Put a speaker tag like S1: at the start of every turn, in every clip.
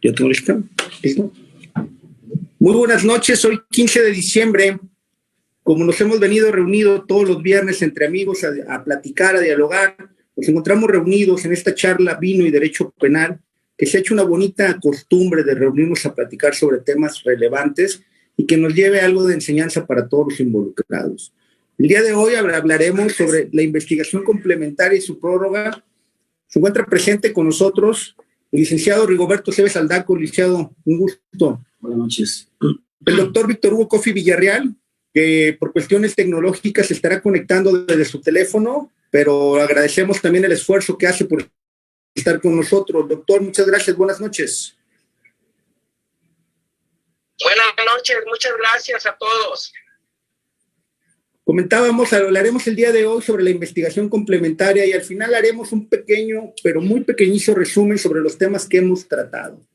S1: Yo tengo listo. ¿Listo? Muy buenas noches, hoy 15 de diciembre. Como nos hemos venido reunidos todos los viernes entre amigos a platicar, a dialogar, nos encontramos reunidos en esta charla Vino y Derecho Penal, que se ha hecho una bonita costumbre de reunirnos a platicar sobre temas relevantes y que nos lleve algo de enseñanza para todos los involucrados. El día de hoy hablaremos sobre la investigación complementaria y su prórroga. Se encuentra presente con nosotros el licenciado Rigoberto Cebes Aldaco. Licenciado, un gusto.
S2: Buenas noches.
S1: El doctor Víctor Hugo Cofi Villarreal, que por cuestiones tecnológicas se estará conectando desde su teléfono, pero agradecemos también el esfuerzo que hace por estar con nosotros. Doctor, muchas gracias. Buenas noches.
S3: Buenas noches. Muchas gracias a todos.
S1: Comentábamos, hablaremos el día de hoy sobre la investigación complementaria y al final haremos un pequeño, pero muy pequeñito resumen sobre los temas que hemos tratado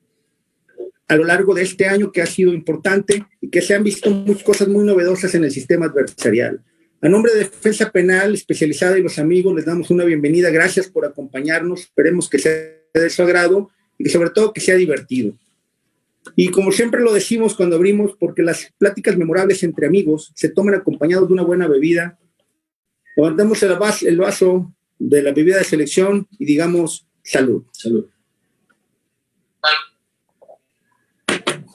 S1: a lo largo de este año, que ha sido importante y que se han visto muchas cosas muy novedosas en el sistema adversarial. A nombre de Defensa Penal Especializada y los amigos, les damos una bienvenida. Gracias por acompañarnos. Esperemos que sea de su agrado y que sobre todo que sea divertido. Y como siempre lo decimos cuando abrimos, porque las pláticas memorables entre amigos se toman acompañados de una buena bebida. Levantamos el vaso de la bebida de selección y digamos salud.
S2: Salud.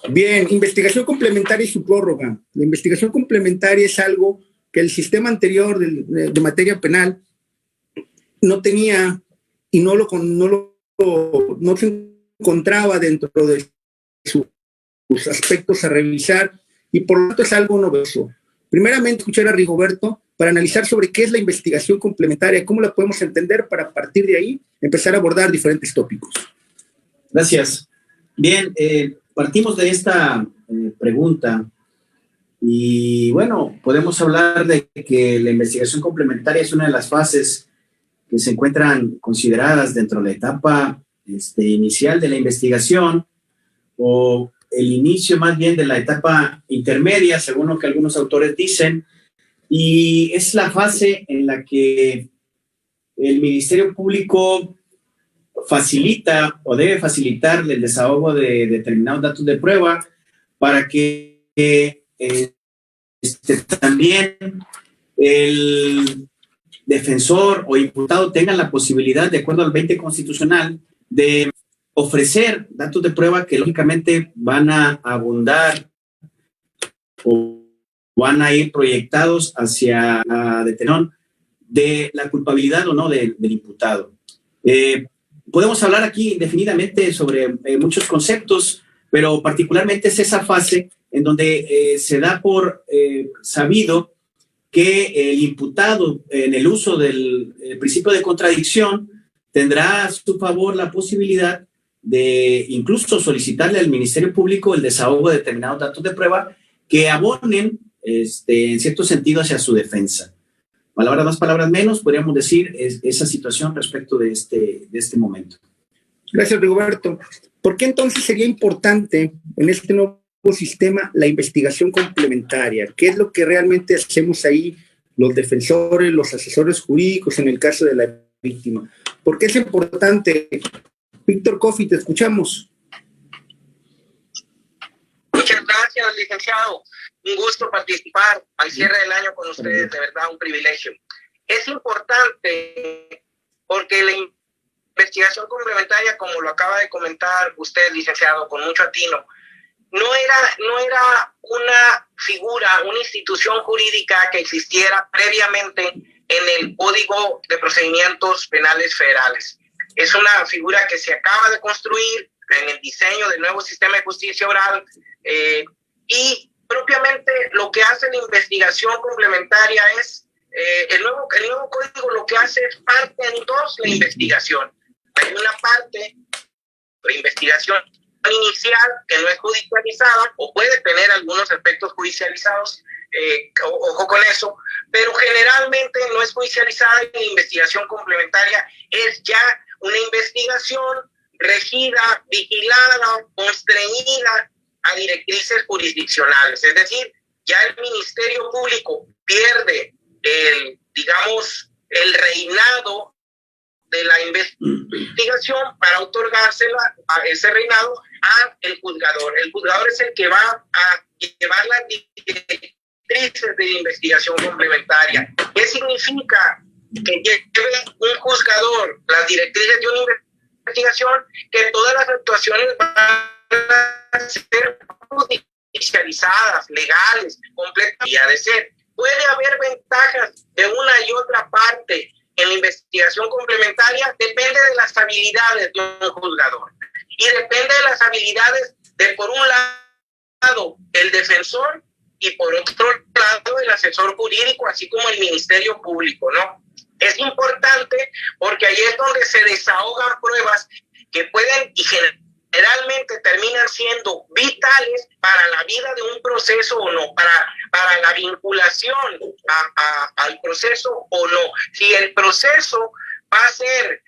S1: Bien, investigación complementaria y su prórroga. La investigación complementaria es algo que el sistema anterior de materia penal no tenía y no se encontraba dentro de sus aspectos a revisar y por lo tanto es algo novedoso. Primeramente, escuchar a Rigoberto para analizar sobre qué es la investigación complementaria, cómo la podemos entender para a partir de ahí empezar a abordar diferentes tópicos.
S2: Gracias. Bien, partimos de esta pregunta y bueno, podemos hablar de que la investigación complementaria es una de las fases que se encuentran consideradas dentro de la etapa inicial de la investigación o el inicio más bien de la etapa intermedia, según lo que algunos autores dicen, y es la fase en la que el Ministerio Público facilita o debe facilitar el desahogo de determinados datos de prueba para que también el defensor o imputado tengan la posibilidad, de acuerdo al 20 constitucional, de ofrecer datos de prueba que lógicamente van a abundar o van a ir proyectados hacia la detención de la culpabilidad o no del imputado. Podemos hablar aquí indefinidamente sobre muchos conceptos, pero particularmente es esa fase en donde se da por sabido que el imputado, en el uso del principio de contradicción, tendrá a su favor la posibilidad de incluso solicitarle al Ministerio Público el desahogo de determinados datos de prueba que abonen en cierto sentido hacia su defensa. Palabras más, palabras menos, podríamos decir esa situación respecto de este momento.
S1: Gracias, Rigoberto. ¿Por qué entonces sería importante en este nuevo sistema la investigación complementaria? ¿Qué es lo que realmente hacemos ahí los defensores, los asesores jurídicos en el caso de la víctima? ¿Por qué es importante? Víctor Cofi, te escuchamos.
S3: Muchas gracias, licenciado. Un gusto participar al cierre del año con ustedes, de verdad un privilegio. Es importante porque la investigación complementaria, como lo acaba de comentar usted, licenciado, con mucho atino, no era una figura, una institución jurídica que existiera previamente en el Código de Procedimientos Penales Federales. Es una figura que se acaba de construir en el diseño del nuevo sistema de justicia oral y propiamente lo que hace la investigación complementaria es el nuevo código lo que hace es parte en dos la investigación. Hay una parte de investigación inicial que no es judicializada o puede tener algunos aspectos judicializados, ojo con eso, pero generalmente no es judicializada y la investigación complementaria es ya una investigación regida, vigilada, constreñida a directrices jurisdiccionales. Es decir, ya el Ministerio Público pierde el reinado de la investigación para otorgársela a ese reinado al juzgador. El juzgador es el que va a llevar las directrices de investigación complementaria. ¿Qué significa que lleve un juzgador las directrices de una investigación? Que todas las actuaciones van a ser judicializadas, legales, completas, y ha de ser. Puede haber ventajas de una y otra parte en la investigación complementaria, depende de las habilidades de un juzgador y depende de las habilidades de, por un lado, el defensor y por otro lado, el asesor jurídico, así como el Ministerio Público, ¿no? Es importante porque ahí es donde se desahogan pruebas que pueden y generalmente terminan siendo vitales para la vida de un proceso o no, para la vinculación al proceso o no. Si el proceso va a ser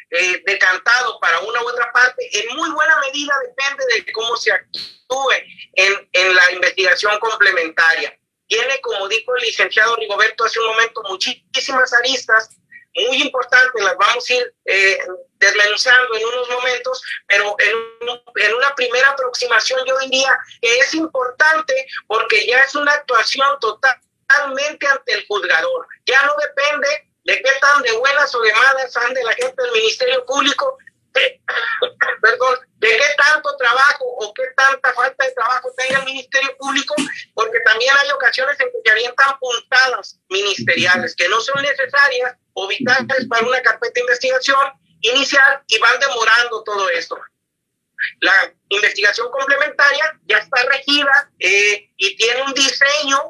S3: decantado para una u otra parte, en muy buena medida depende de cómo se actúe en la investigación complementaria. Tiene, como dijo el licenciado Rigoberto hace un momento, muchísimas aristas muy importantes, las vamos a ir desmenuzando en unos momentos, pero en una primera aproximación yo diría que es importante porque ya es una actuación totalmente ante el juzgador. Ya no depende de qué tan de buenas o de malas ande la gente del Ministerio Público, de qué tanto trabajo o qué tanta falta de trabajo tenga el Ministerio Público, porque también hay ocasiones en que se avientan puntadas ministeriales que no son necesarias o vitales para una carpeta de investigación inicial y van demorando todo esto. La investigación complementaria ya está regida y tiene un diseño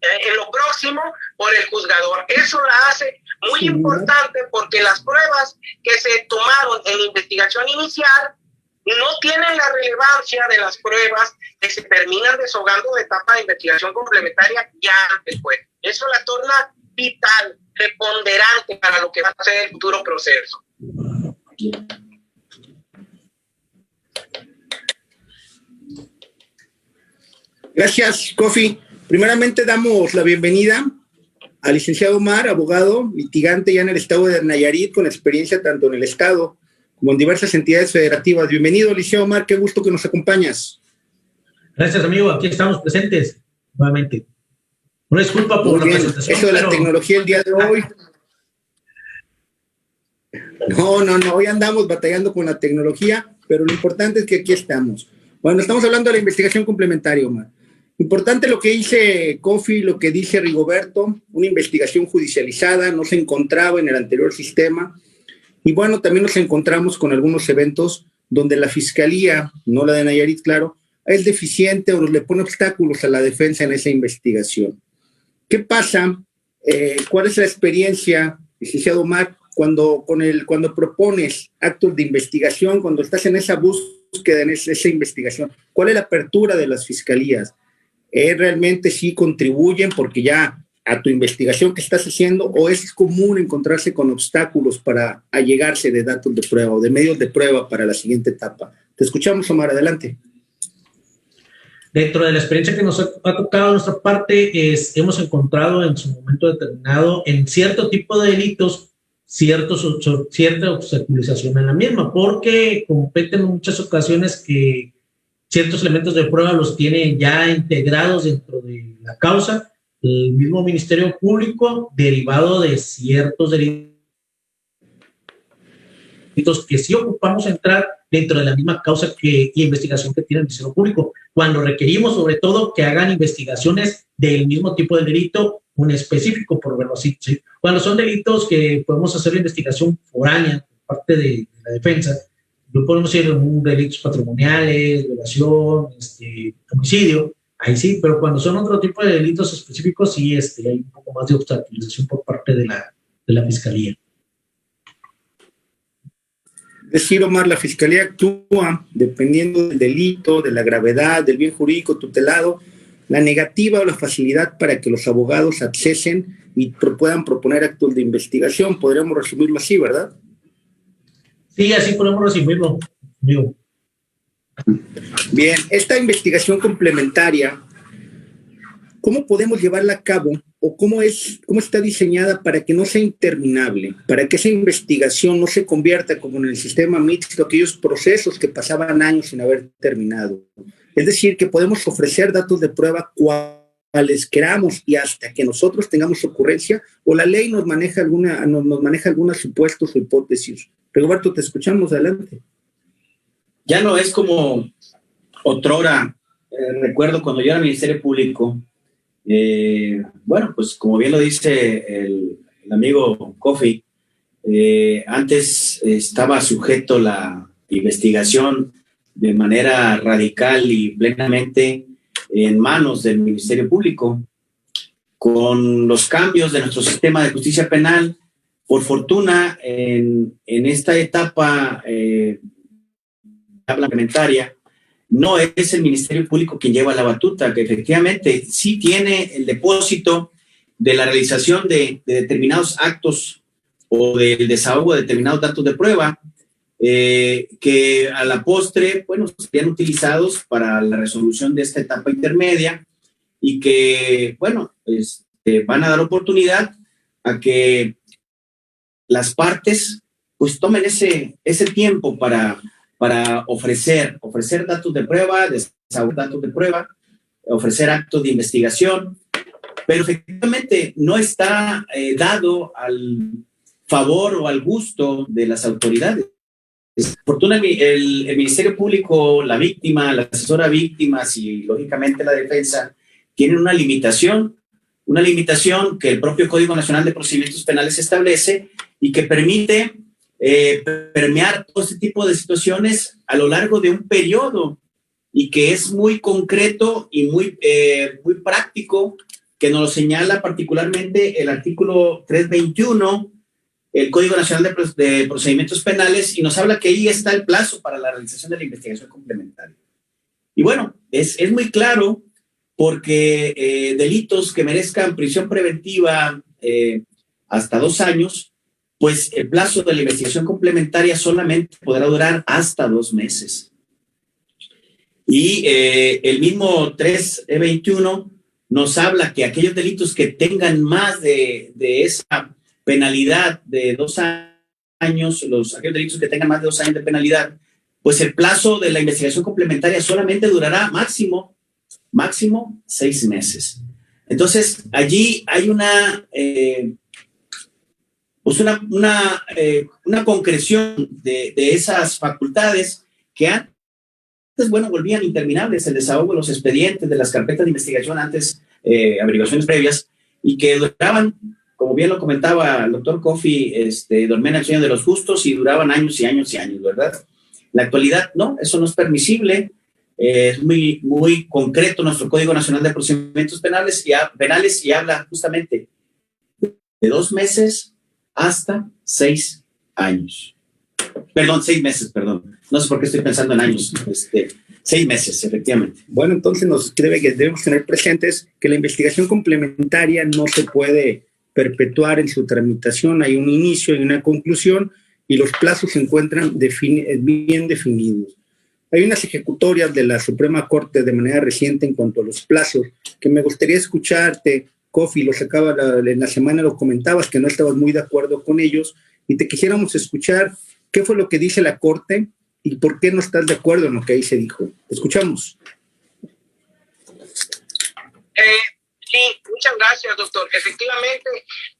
S3: en lo próximo por el juzgador. Eso la hace muy importante porque las pruebas que se tomaron en la investigación inicial no tienen la relevancia de las pruebas que se terminan deshogando de etapa de investigación complementaria ya después. Eso la torna vital, preponderante para lo que va a ser el futuro proceso.
S1: Gracias, Kofi. Primeramente damos la bienvenida al licenciado Omar, abogado, litigante ya en el estado de Nayarit, con experiencia tanto en el estado como en diversas entidades federativas. Bienvenido, licenciado Omar, qué gusto que nos acompañas.
S4: Gracias, amigo, aquí estamos presentes nuevamente. Una disculpa por la presentación.
S1: Eso de la tecnología el día de hoy. No, hoy andamos batallando con la tecnología, pero lo importante es que aquí estamos. Bueno, estamos hablando de la investigación complementaria, Omar. Importante lo que dice Kofi, lo que dice Rigoberto, una investigación judicializada, no se encontraba en el anterior sistema. Y bueno, también nos encontramos con algunos eventos donde la fiscalía, no la de Nayarit, claro, es deficiente o le pone obstáculos a la defensa en esa investigación. ¿Qué pasa? ¿Cuál es la experiencia, licenciado Omar, cuando propones actos de investigación, cuando estás en esa búsqueda, en esa investigación? ¿Cuál es la apertura de las fiscalías? ¿Realmente sí contribuyen porque ya a tu investigación que estás haciendo, o es común encontrarse con obstáculos para allegarse de datos de prueba o de medios de prueba para la siguiente etapa? Te escuchamos, Omar, adelante.
S4: Dentro de la experiencia que nos ha tocado a nuestra parte, hemos encontrado en su momento determinado en cierto tipo de delitos cierta obstaculización en la misma, porque competen en muchas ocasiones que ciertos elementos de prueba los tienen ya integrados dentro de la causa el mismo Ministerio Público, derivado de ciertos delitos que sí ocupamos entrar dentro de la misma causa y investigación que tiene el Ministerio Público, cuando requerimos sobre todo que hagan investigaciones del mismo tipo de delito, un específico, por verlo así, ¿sí? Cuando son delitos que podemos hacer investigación foránea por parte de la defensa, no podemos ir en delitos patrimoniales, violación, homicidio, ahí sí, pero cuando son otro tipo de delitos específicos, sí hay un poco más de obstaculización por parte de la Fiscalía.
S1: Es decir, Omar, la Fiscalía actúa dependiendo del delito, de la gravedad, del bien jurídico tutelado, la negativa o la facilidad para que los abogados accesen y puedan proponer actos de investigación. Podríamos resumirlo así, ¿verdad?
S4: Sí, así podemos resumirlo. Amigo.
S1: Bien, esta investigación complementaria, ¿cómo podemos llevarla a cabo o cómo está diseñada para que no sea interminable, para que esa investigación no se convierta como en el sistema mixto, aquellos procesos que pasaban años sin haber terminado? Es decir, que podemos ofrecer datos de prueba cuales queramos y hasta que nosotros tengamos ocurrencia, o la ley nos maneja algunos supuestos o hipótesis. Rigoberto, te escuchamos, adelante.
S2: Ya no es como otrora. Recuerdo cuando yo era Ministerio Público, bueno, pues como bien lo dice el amigo Kofi, antes estaba sujeto la investigación de manera radical y plenamente en manos del Ministerio Público. Con los cambios de nuestro sistema de justicia penal, por fortuna, en esta etapa parlamentaria, no es el Ministerio Público quien lleva la batuta, que efectivamente sí tiene el depósito de la realización de determinados actos o del desahogo de determinados datos de prueba, que a la postre, bueno, serían utilizados para la resolución de esta etapa intermedia y que, bueno, van a dar oportunidad a que las partes pues tomen ese tiempo para ofrecer datos de prueba, desahogar datos de prueba, ofrecer actos de investigación, pero efectivamente no está dado al favor o al gusto de las autoridades. Afortunadamente, el Ministerio Público, la víctima, la asesora a víctimas y lógicamente la defensa tienen una limitación que el propio Código Nacional de Procedimientos Penales establece y que permite permear todo este tipo de situaciones a lo largo de un periodo y que es muy concreto y muy práctico, que nos lo señala particularmente el artículo 321, el Código Nacional de Procedimientos Penales, y nos habla que ahí está el plazo para la realización de la investigación complementaria. Y bueno, es muy claro porque delitos que merezcan prisión preventiva hasta 2 años, pues el plazo de la investigación complementaria solamente podrá durar hasta 2 meses. Y el mismo 321 nos habla que aquellos delitos que tengan más de esa penalidad de 2 años, aquellos delitos que tengan más de 2 años de penalidad, pues el plazo de la investigación complementaria solamente durará máximo 6 meses. Entonces, allí hay una concreción de esas facultades que antes, bueno, volvían interminables, el desahogo de los expedientes, de las carpetas de investigación antes, averiguaciones previas, y que duraban, como bien lo comentaba el doctor Kofi, dormían el sueño de los justos y duraban años y años y años, ¿verdad? En la actualidad, no, eso no es permisible. Es muy, muy concreto nuestro Código Nacional de Procedimientos Penales y habla justamente de 2 meses hasta 6 años. 6 meses, perdón. No sé por qué estoy pensando en años. 6 meses, efectivamente.
S1: Bueno, entonces debemos tener presentes que la investigación complementaria no se puede perpetuar en su tramitación. Hay un inicio y una conclusión y los plazos se encuentran bien definidos. Hay unas ejecutorias de la Suprema Corte de manera reciente en cuanto a los plazos que me gustaría escucharte. Kofi, en la semana lo comentabas que no estabas muy de acuerdo con ellos y te quisiéramos escuchar qué fue lo que dice la Corte y por qué no estás de acuerdo en lo que ahí se dijo. Te escuchamos.
S3: Sí, muchas gracias, doctor. Efectivamente,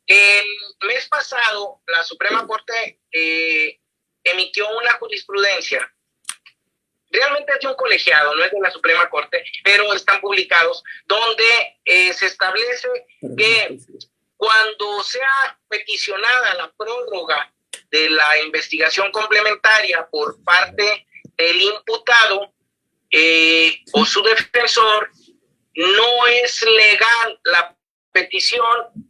S3: el mes pasado la Suprema Corte emitió una jurisprudencia. Realmente es de un colegiado, no es de la Suprema Corte, pero están publicados, donde se establece que cuando sea peticionada la prórroga de la investigación complementaria por parte del imputado o su defensor, no es legal la petición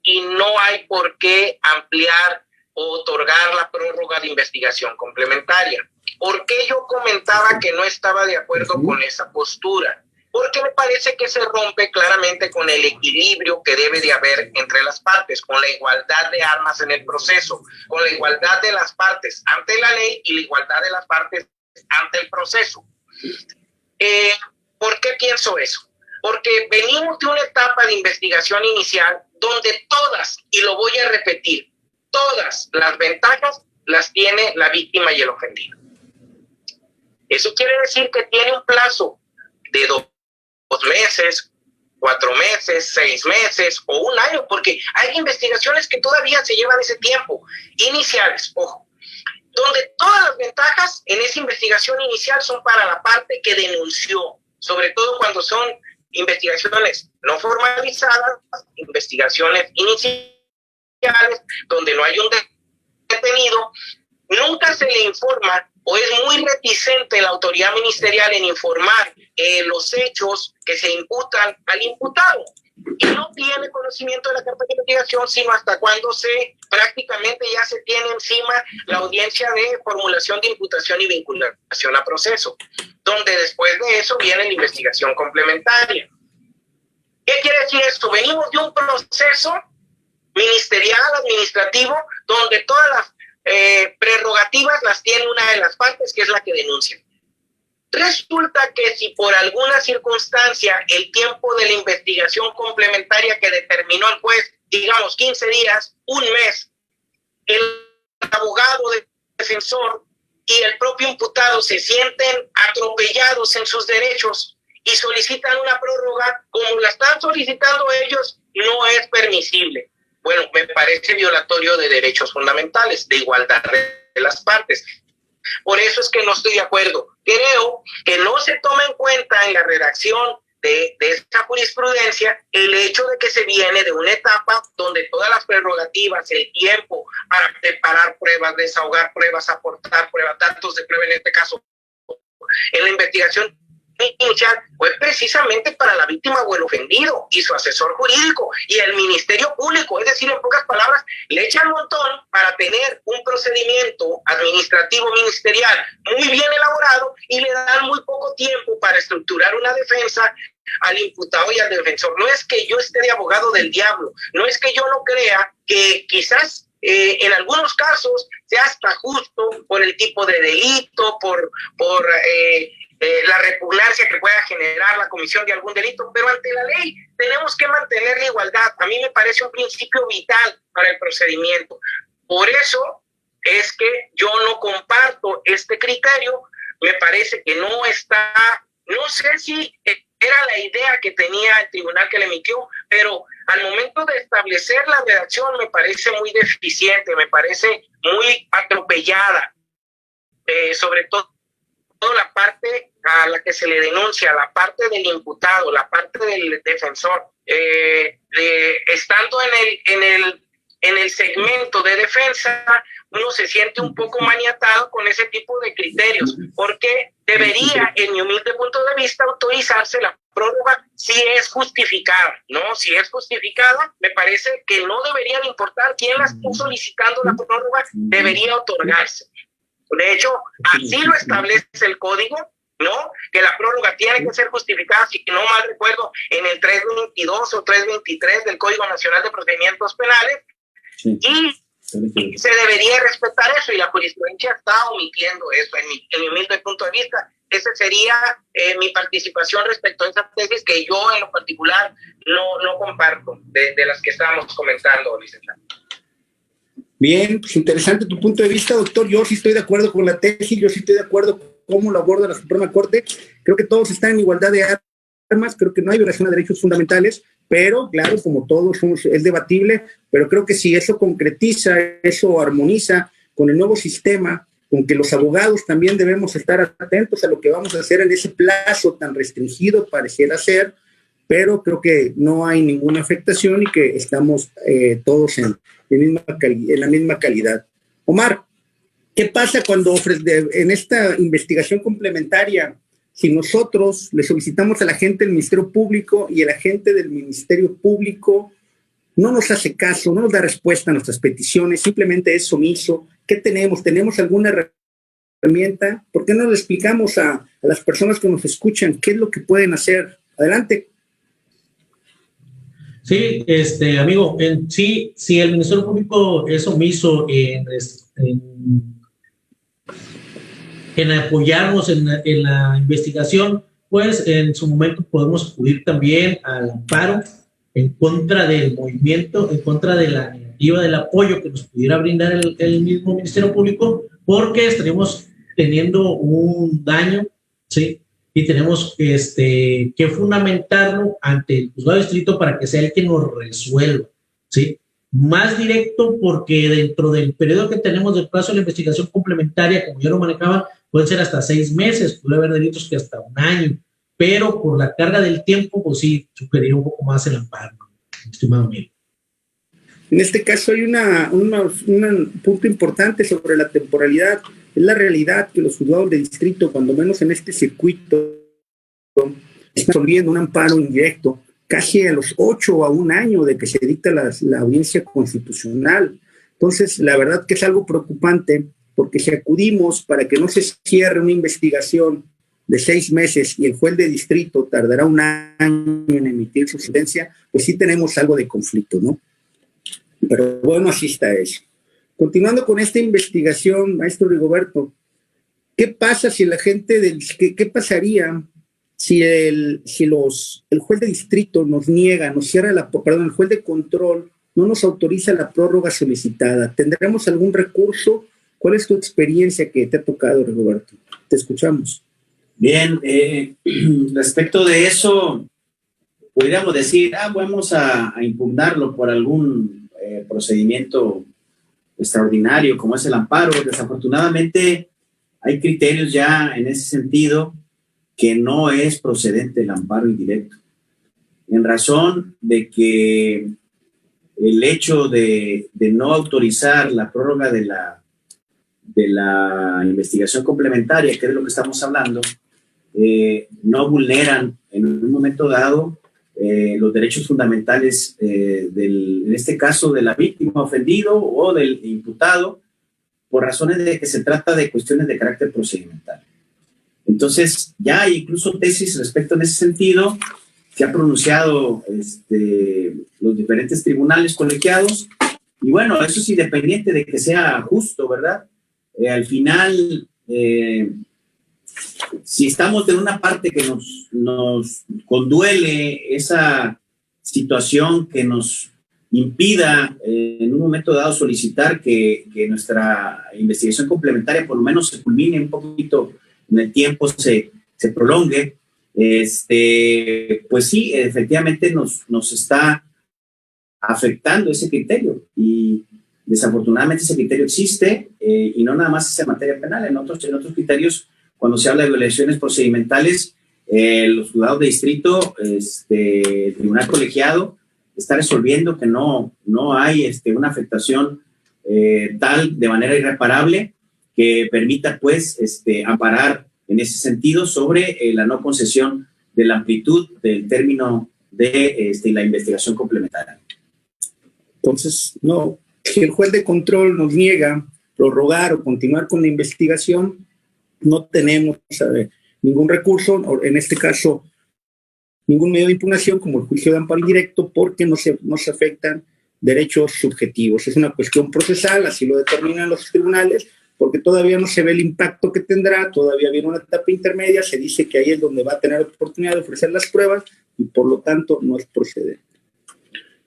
S3: y no hay por qué ampliar o otorgar la prórroga de investigación complementaria. ¿Por qué yo comentaba que no estaba de acuerdo con esa postura? Porque me parece que se rompe claramente con el equilibrio que debe de haber entre las partes, con la igualdad de armas en el proceso, con la igualdad de las partes ante la ley y la igualdad de las partes ante el proceso. ¿Por qué pienso eso? porque venimos de una etapa de investigación inicial donde todas, y lo voy a repetir, todas las ventajas las tiene la víctima y el ofendido. Eso quiere decir que tiene un plazo de 2 meses, 4 meses, 6 meses o un año, porque hay investigaciones que todavía se llevan ese tiempo, iniciales, ojo, donde todas las ventajas en esa investigación inicial son para la parte que denunció, sobre todo cuando son investigaciones no formalizadas, investigaciones iniciales, donde no hay un detenido, nunca se le informa o es muy reticente la autoridad ministerial en informar los hechos que se imputan al imputado. Y no tiene conocimiento de la carpeta de investigación sino hasta cuando prácticamente ya se tiene encima la audiencia de formulación de imputación y vinculación a proceso, donde después de eso viene la investigación complementaria. ¿Qué quiere decir esto? Venimos de un proceso ministerial, administrativo, donde todas las prerrogativas las tiene una de las partes, que es la que denuncia. Resulta que si por alguna circunstancia el tiempo de la investigación complementaria que determinó el juez, digamos 15 días, un mes, el abogado del defensor y el propio imputado se sienten atropellados en sus derechos y solicitan una prórroga, como la están solicitando ellos, no es permisible. Bueno, me parece violatorio de derechos fundamentales, de igualdad de las partes. Por eso es que no estoy de acuerdo. Creo que no se toma en cuenta en la redacción de esta jurisprudencia el hecho de que se viene de una etapa donde todas las prerrogativas, el tiempo para preparar pruebas, desahogar pruebas, aportar pruebas, datos de prueba, en este caso, en la investigación inicial, fue precisamente para la víctima o el ofendido y su asesor jurídico y el Ministerio Público. Es decir, en pocas palabras, le echan un montón para tener un procedimiento administrativo ministerial muy bien elaborado y le dan muy poco tiempo para estructurar una defensa al imputado y al defensor. No es que yo esté de abogado del diablo, no es que yo no crea que quizás en algunos casos sea hasta justo por el tipo de delito, por la repugnancia que pueda generar la comisión de algún delito, pero ante la ley tenemos que mantener la igualdad. A mí me parece un principio vital para el procedimiento. Por eso es que yo no comparto este criterio. Me parece que no está, no sé si era la idea que tenía el tribunal que le emitió, pero al momento de establecer la redacción me parece muy deficiente, me parece muy atropellada, sobre todo la parte a la que se le denuncia, la parte del imputado, la parte del defensor, estando en el segmento de defensa, uno se siente un poco maniatado con ese tipo de criterios, porque debería, en mi humilde punto de vista, autorizarse la prórroga si es justificada, ¿no? Si es justificada, me parece que no debería de importar quién la está solicitando la prórroga, debería otorgarse. De hecho, así lo establece el código, ¿no? Que la prórroga tiene que ser justificada, si no mal recuerdo, en el 322 o 323 del Código Nacional de Procedimientos Penales, sí. Y se debería respetar eso, y la jurisprudencia está omitiendo eso, en mi humilde punto de vista. Esa sería mi participación respecto a esa tesis que yo en lo particular no comparto, de las que estábamos comentando, licenciado.
S1: Bien, pues interesante tu punto de vista, doctor. Yo sí estoy de acuerdo con la tesis, yo sí estoy de acuerdo con cómo lo aborda la Suprema Corte. Creo que todos están en igualdad de armas, creo que no hay violación de derechos fundamentales, pero claro, como todos es debatible, pero creo que si eso concretiza, eso armoniza con el nuevo sistema, con que los abogados también debemos estar atentos a lo que vamos a hacer en ese plazo tan restringido, pareciera ser, pero creo que no hay ninguna afectación y que estamos todos en la misma calidad. Omar, ¿qué pasa cuando en esta investigación complementaria, si nosotros le solicitamos a la gente del Ministerio Público y el agente del Ministerio Público no nos hace caso, no nos da respuesta a nuestras peticiones, simplemente es omiso? ¿Qué tenemos? ¿Tenemos alguna herramienta? ¿Por qué no le explicamos a las personas que nos escuchan qué es lo que pueden hacer? Adelante.
S4: Sí, amigo, sí, si el Ministerio Público es omiso en apoyarnos en la investigación, pues en su momento podemos acudir también al amparo en contra del movimiento, en contra de la negativa del apoyo que nos pudiera brindar el mismo Ministerio Público, porque estaríamos teniendo un daño, ¿sí? Y tenemos que fundamentarlo ante el juzgado de distrito para que sea el que nos resuelva, ¿sí? Más directo, porque dentro del periodo que tenemos del plazo de la investigación complementaria, como ya lo manejaba, pueden ser hasta 6 meses, puede haber delitos que hasta 1 año, pero por la carga del tiempo, pues sí, superior un poco más el amparo, estimado amigo.
S1: En este caso hay un punto importante sobre la temporalidad. Es la realidad que los juzgados de distrito, cuando menos en este circuito, están resolviendo un amparo indirecto casi a los 8 o a 1 año de que se dicta la audiencia constitucional. Entonces, la verdad que es algo preocupante, porque si acudimos para que no se cierre una investigación de 6 meses y el juez de distrito tardará 1 año en emitir su sentencia, pues sí tenemos algo de conflicto, ¿no? Pero bueno, así está eso. Continuando con esta investigación, maestro Rigoberto, ¿qué pasa si la gente qué pasaría si el juez de distrito nos niega, el juez de control no nos autoriza la prórroga solicitada? ¿Tendremos algún recurso? ¿Cuál es tu experiencia que te ha tocado, Rigoberto? Te escuchamos.
S2: Bien, respecto de eso, podríamos decir, vamos a impugnarlo por algún procedimiento extraordinario como es el amparo. Desafortunadamente hay criterios ya en ese sentido que no es procedente el amparo indirecto, en razón de que el hecho de no autorizar la prórroga de la investigación complementaria, que es de lo que estamos hablando, no vulneran en un momento dado los derechos fundamentales en este caso de la víctima ofendido o del imputado, por razones de que se trata de cuestiones de carácter procedimental. Entonces, ya hay incluso tesis respecto en ese sentido que han pronunciado los diferentes tribunales colegiados, y bueno, eso es independiente de que sea justo, ¿verdad? Al final, si estamos de una parte que nos conduele esa situación que nos impida en un momento dado solicitar que nuestra investigación complementaria por lo menos se culmine un poquito en el tiempo, se prolongue, pues sí, efectivamente nos está afectando ese criterio, y desafortunadamente ese criterio existe, y no nada más es en materia penal, en otros criterios, cuando se habla de violaciones procedimentales, los juzgados de distrito, el tribunal colegiado está resolviendo que no hay una afectación tal de manera irreparable que permita pues amparar en ese sentido sobre la no concesión de la amplitud del término de la investigación complementaria.
S1: Entonces, no, si el juez de control nos niega prorrogar o continuar con la investigación, no tenemos ningún recurso, en este caso ningún medio de impugnación como el juicio de amparo indirecto, porque no se afectan derechos subjetivos. Es una cuestión procesal, así lo determinan los tribunales, porque todavía no se ve el impacto que tendrá, todavía viene una etapa intermedia, se dice que ahí es donde va a tener la oportunidad de ofrecer las pruebas y por lo tanto no es procedente.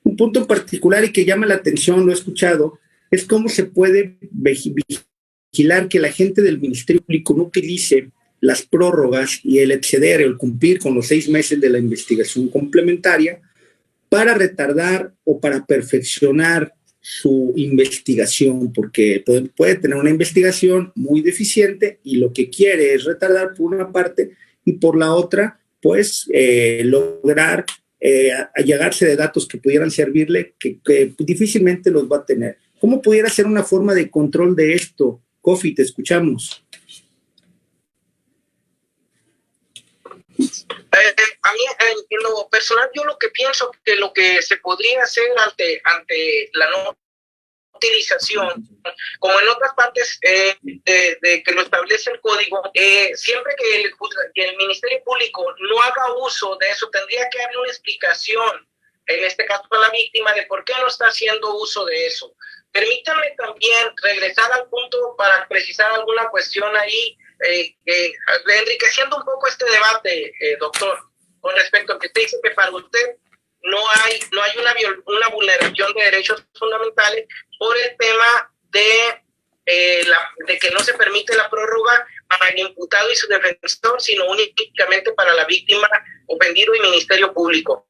S1: Un punto en particular y que llama la atención, lo he escuchado, es cómo se puede vigilar que la gente del Ministerio Público no utilice las prórrogas y el exceder, el cumplir con los 6 meses de la investigación complementaria para retardar o para perfeccionar su investigación, porque puede tener una investigación muy deficiente y lo que quiere es retardar por una parte y por la otra, pues lograr allegarse de datos que pudieran servirle, que difícilmente los va a tener. ¿Cómo pudiera ser una forma de control de esto? Kofi, te escuchamos.
S3: A mí, en lo personal, yo lo que pienso que lo que se podría hacer ante la no utilización, como en otras partes de que lo establece el código, siempre que el Ministerio Público no haga uso de eso, tendría que haber una explicación, en este caso a la víctima, de por qué no está haciendo uso de eso. Permítanme también regresar al punto para precisar alguna cuestión ahí enriqueciendo un poco este debate, doctor, con respecto a que usted dice que para usted no hay una vulneración de derechos fundamentales por el tema de que no se permite la prórroga para el imputado y su defensor, sino únicamente para la víctima, ofendido y Ministerio Público.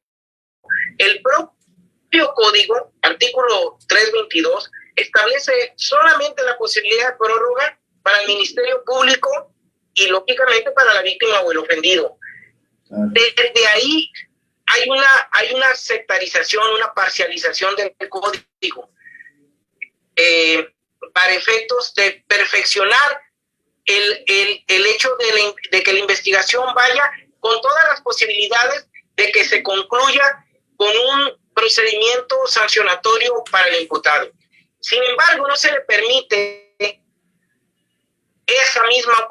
S3: El propio código, artículo 322, establece solamente la posibilidad de prórroga para el Ministerio Público y lógicamente para la víctima o el ofendido. Desde ahí hay una sectarización, una parcialización del código para efectos de perfeccionar el hecho de que la investigación vaya con todas las posibilidades de que se concluya con un procedimiento sancionatorio para el imputado. Sin embargo, no se le permite esa misma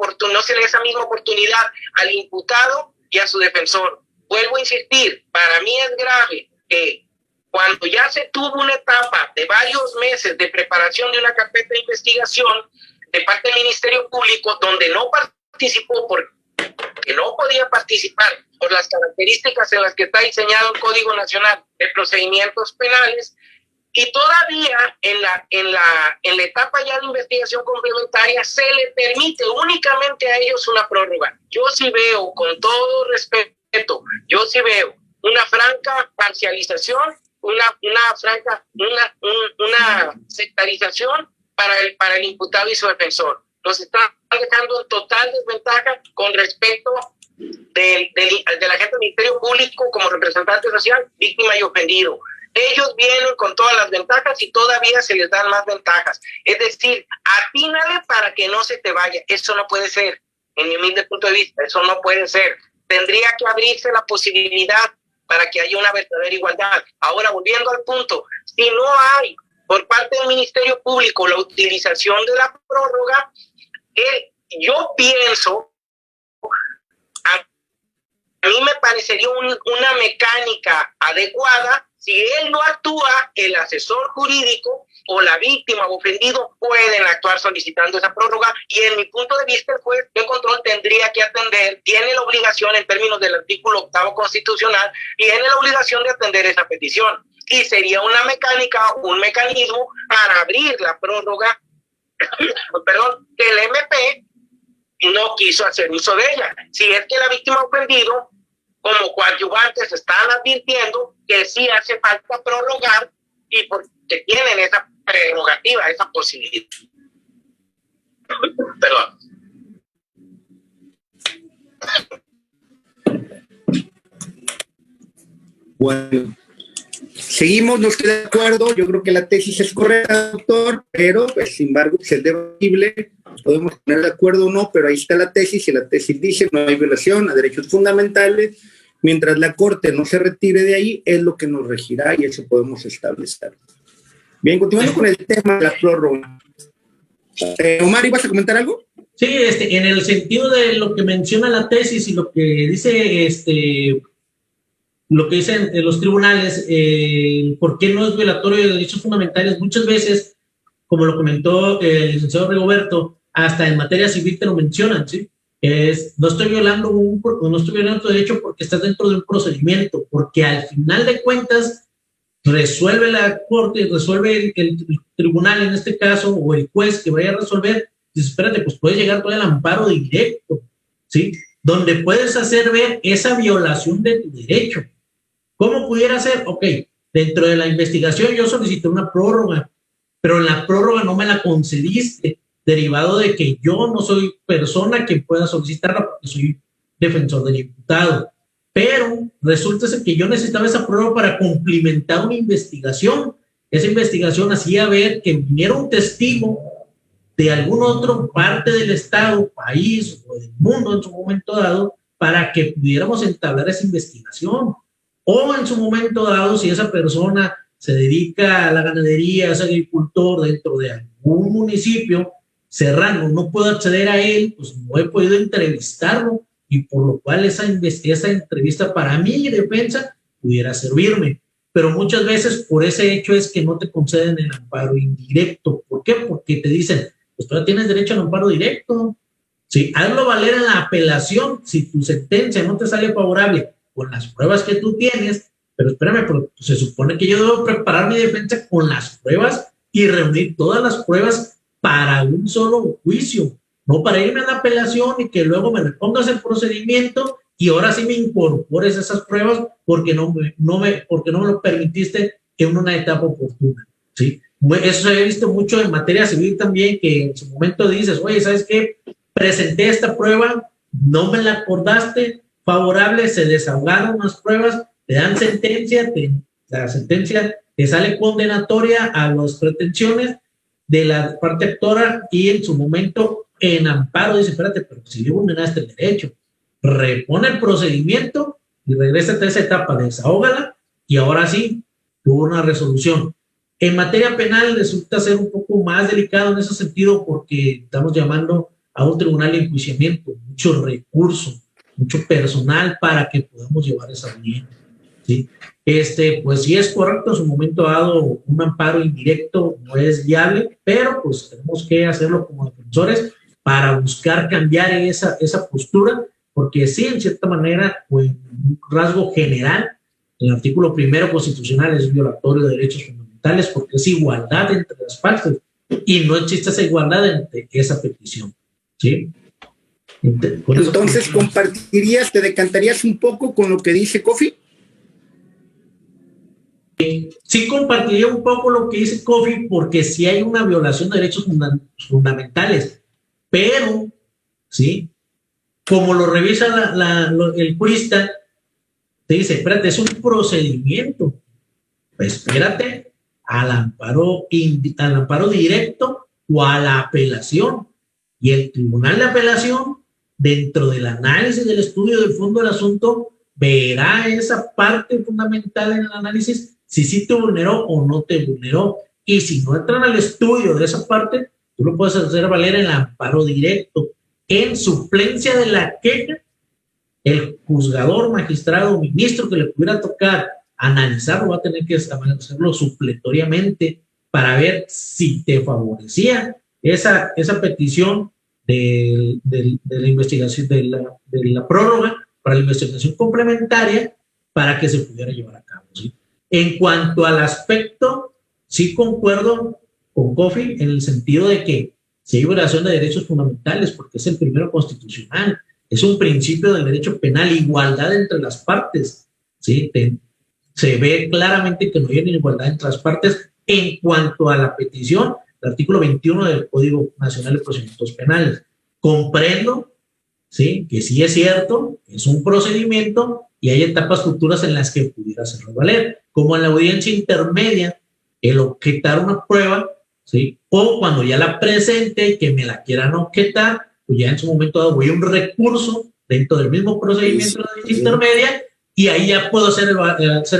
S3: oportunidad al imputado y a su defensor. Vuelvo a insistir, para mí es grave que cuando ya se tuvo una etapa de varios meses de preparación de una carpeta de investigación de parte del Ministerio Público, donde no participó porque no podía participar por las características en las que está diseñado el Código Nacional de Procedimientos Penales, y todavía en la etapa ya de investigación complementaria se le permite únicamente a ellos una prórroga. Yo sí veo, con todo respeto, una franca parcialización, una sectarización para el imputado y su defensor. Los están dejando en total desventaja con respecto del agente del Ministerio Público como representante social, víctima y ofendido. Ellos vienen con todas las ventajas y todavía se les dan más ventajas. Es decir, atínale para que no se te vaya. Eso no puede ser, en mi humilde punto de vista, eso no puede ser. Tendría que abrirse la posibilidad para que haya una verdadera igualdad. Ahora, volviendo al punto, si no hay por parte del Ministerio Público la utilización de la prórroga, yo pienso, a mí me parecería una mecánica adecuada. Si él no actúa, el asesor jurídico o la víctima o ofendido pueden actuar solicitando esa prórroga, y en mi punto de vista el juez de control tendría que atender, tiene la obligación en términos del artículo 8 constitucional, tiene la obligación de atender esa petición, y sería una mecánica, un mecanismo para abrir la prórroga, perdón, que el MP no quiso hacer uso de ella. Si es que la víctima ofendido como coadyuvantes están advirtiendo que sí hace falta prorrogar, y porque tienen esa prerrogativa, esa posibilidad. Perdón.
S1: Bueno, seguimos, no estoy de acuerdo. Yo creo que la tesis es correcta, doctor, pero pues, sin embargo es debatible. Podemos poner de acuerdo o no, pero ahí está la tesis, y la tesis dice no hay violación a derechos fundamentales. Mientras la Corte no se retire de ahí, es lo que nos regirá, y eso podemos establecer. Bien, continuando con el tema de la prórroga. Omar, ¿ibas a comentar algo?
S4: Sí, en el sentido de lo que menciona la tesis y lo que dice lo que dicen los tribunales, por qué no es violatorio de derechos fundamentales, muchas veces, como lo comentó el licenciado Rigoberto, hasta en materia civil te lo mencionan, ¿sí? No estoy violando tu derecho porque estás dentro de un procedimiento, porque al final de cuentas resuelve la corte, resuelve el tribunal en este caso, o el juez que vaya a resolver, dice, espérate, pues puedes llegar todo el amparo directo, ¿sí? Donde puedes hacer ver esa violación de tu derecho. ¿Cómo pudiera ser? Ok, dentro de la investigación yo solicité una prórroga, pero en la prórroga no me la concediste, derivado de que yo no soy persona que pueda solicitarla porque soy defensor del imputado. Pero resulta que yo necesitaba esa prórroga para cumplimentar una investigación. Esa investigación hacía ver que viniera un testigo de alguna otra parte del estado, país o del mundo en su momento dado, para que pudiéramos entablar esa investigación. O en su momento dado, si esa persona se dedica a la ganadería, es agricultor dentro de algún municipio serrano, no puedo acceder a él, pues no he podido entrevistarlo, y por lo cual esa entrevista para mi defensa pudiera servirme. Pero muchas veces por ese hecho es que no te conceden el amparo indirecto. ¿Por qué? Porque te dicen, pues tú tienes derecho al amparo directo, ¿sí? Hazlo valer en la apelación si tu sentencia no te sale favorable con las pruebas que tú tienes, pero espérame, pero se supone que yo debo preparar mi defensa con las pruebas y reunir todas las pruebas para un solo juicio, no para irme a la apelación y que luego me repongas el procedimiento y ahora sí me incorpores esas pruebas porque no me lo permitiste en una etapa oportuna, ¿sí? Eso se ha visto mucho en materia civil también, que en su momento dices, oye, ¿sabes qué? Presenté esta prueba, no me la acordaste favorable, se desahogaron las pruebas, te dan sentencia, la sentencia te sale condenatoria a las pretensiones de la parte actora y en su momento en amparo dice, espérate, pero si le vulneraste el derecho, repone el procedimiento y regrésate a esa etapa, desahógala y ahora sí, tuvo una resolución. En materia penal resulta ser un poco más delicado en ese sentido porque estamos llamando a un tribunal de enjuiciamiento, mucho recurso, mucho personal para que podamos llevar esa audiencia, ¿sí? Pues sí es correcto, en su momento dado un amparo indirecto no es viable, pero pues tenemos que hacerlo como defensores para buscar cambiar esa postura, porque sí, en cierta manera, pues, un rasgo general, el artículo 1 constitucional es violatorio de derechos fundamentales porque es igualdad entre las partes y no existe esa igualdad entre esa petición, ¿sí?
S1: Entonces, ¿compartirías, te decantarías un poco con lo que dice Kofi?
S4: Sí compartiría un poco lo que dice Kofi porque sí hay una violación de derechos fundamentales, pero, ¿sí? Como lo revisa el jurista, te dice, espérate, es un procedimiento, pues espérate al amparo directo o a la apelación. Y el tribunal de apelación, dentro del análisis del estudio del fondo del asunto, verá esa parte fundamental en el análisis, si sí te vulneró o no te vulneró. Y si no entran al estudio de esa parte, tú lo puedes hacer valer en el amparo directo. En suplencia de la queja, el juzgador, magistrado o ministro que le pudiera tocar analizarlo va a tener que hacerlo supletoriamente para ver si te favorecía esa petición de la investigación, de la prórroga para la investigación complementaria para que se pudiera llevar a cabo, ¿sí? En cuanto al aspecto, sí concuerdo con Kofi en el sentido de que si hay violación de derechos fundamentales, porque es el primero constitucional, es un principio del derecho penal, igualdad entre las partes, ¿sí? Se ve claramente que no hay igualdad entre las partes en cuanto a la petición, el artículo 21 del Código Nacional de Procedimientos Penales. Comprendo, ¿sí?, que sí es cierto, es un procedimiento y hay etapas futuras en las que pudiera hacerlo valer, como en la audiencia intermedia, el objetar una prueba, ¿sí?, o cuando ya la presente y que me la quieran objetar, pues ya en su momento dado voy a un recurso dentro del mismo procedimiento de la audiencia intermedia y ahí ya puedo hacer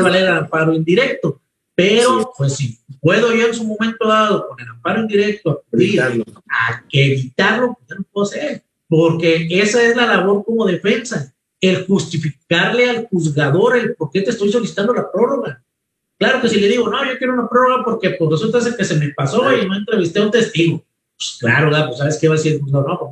S4: valer el amparo indirecto. Pero, pues sí, puedo yo en su momento dado con el amparo indirecto evitarlo, pues ya no puedo hacer, porque esa es la labor como defensa, el justificarle al juzgador el por qué te estoy solicitando la prórroga. Claro que si le digo, no, yo quiero una prórroga porque pues resulta que se me pasó y no entrevisté a un testigo. Pues claro, pues sabes qué va a decir el juzgador,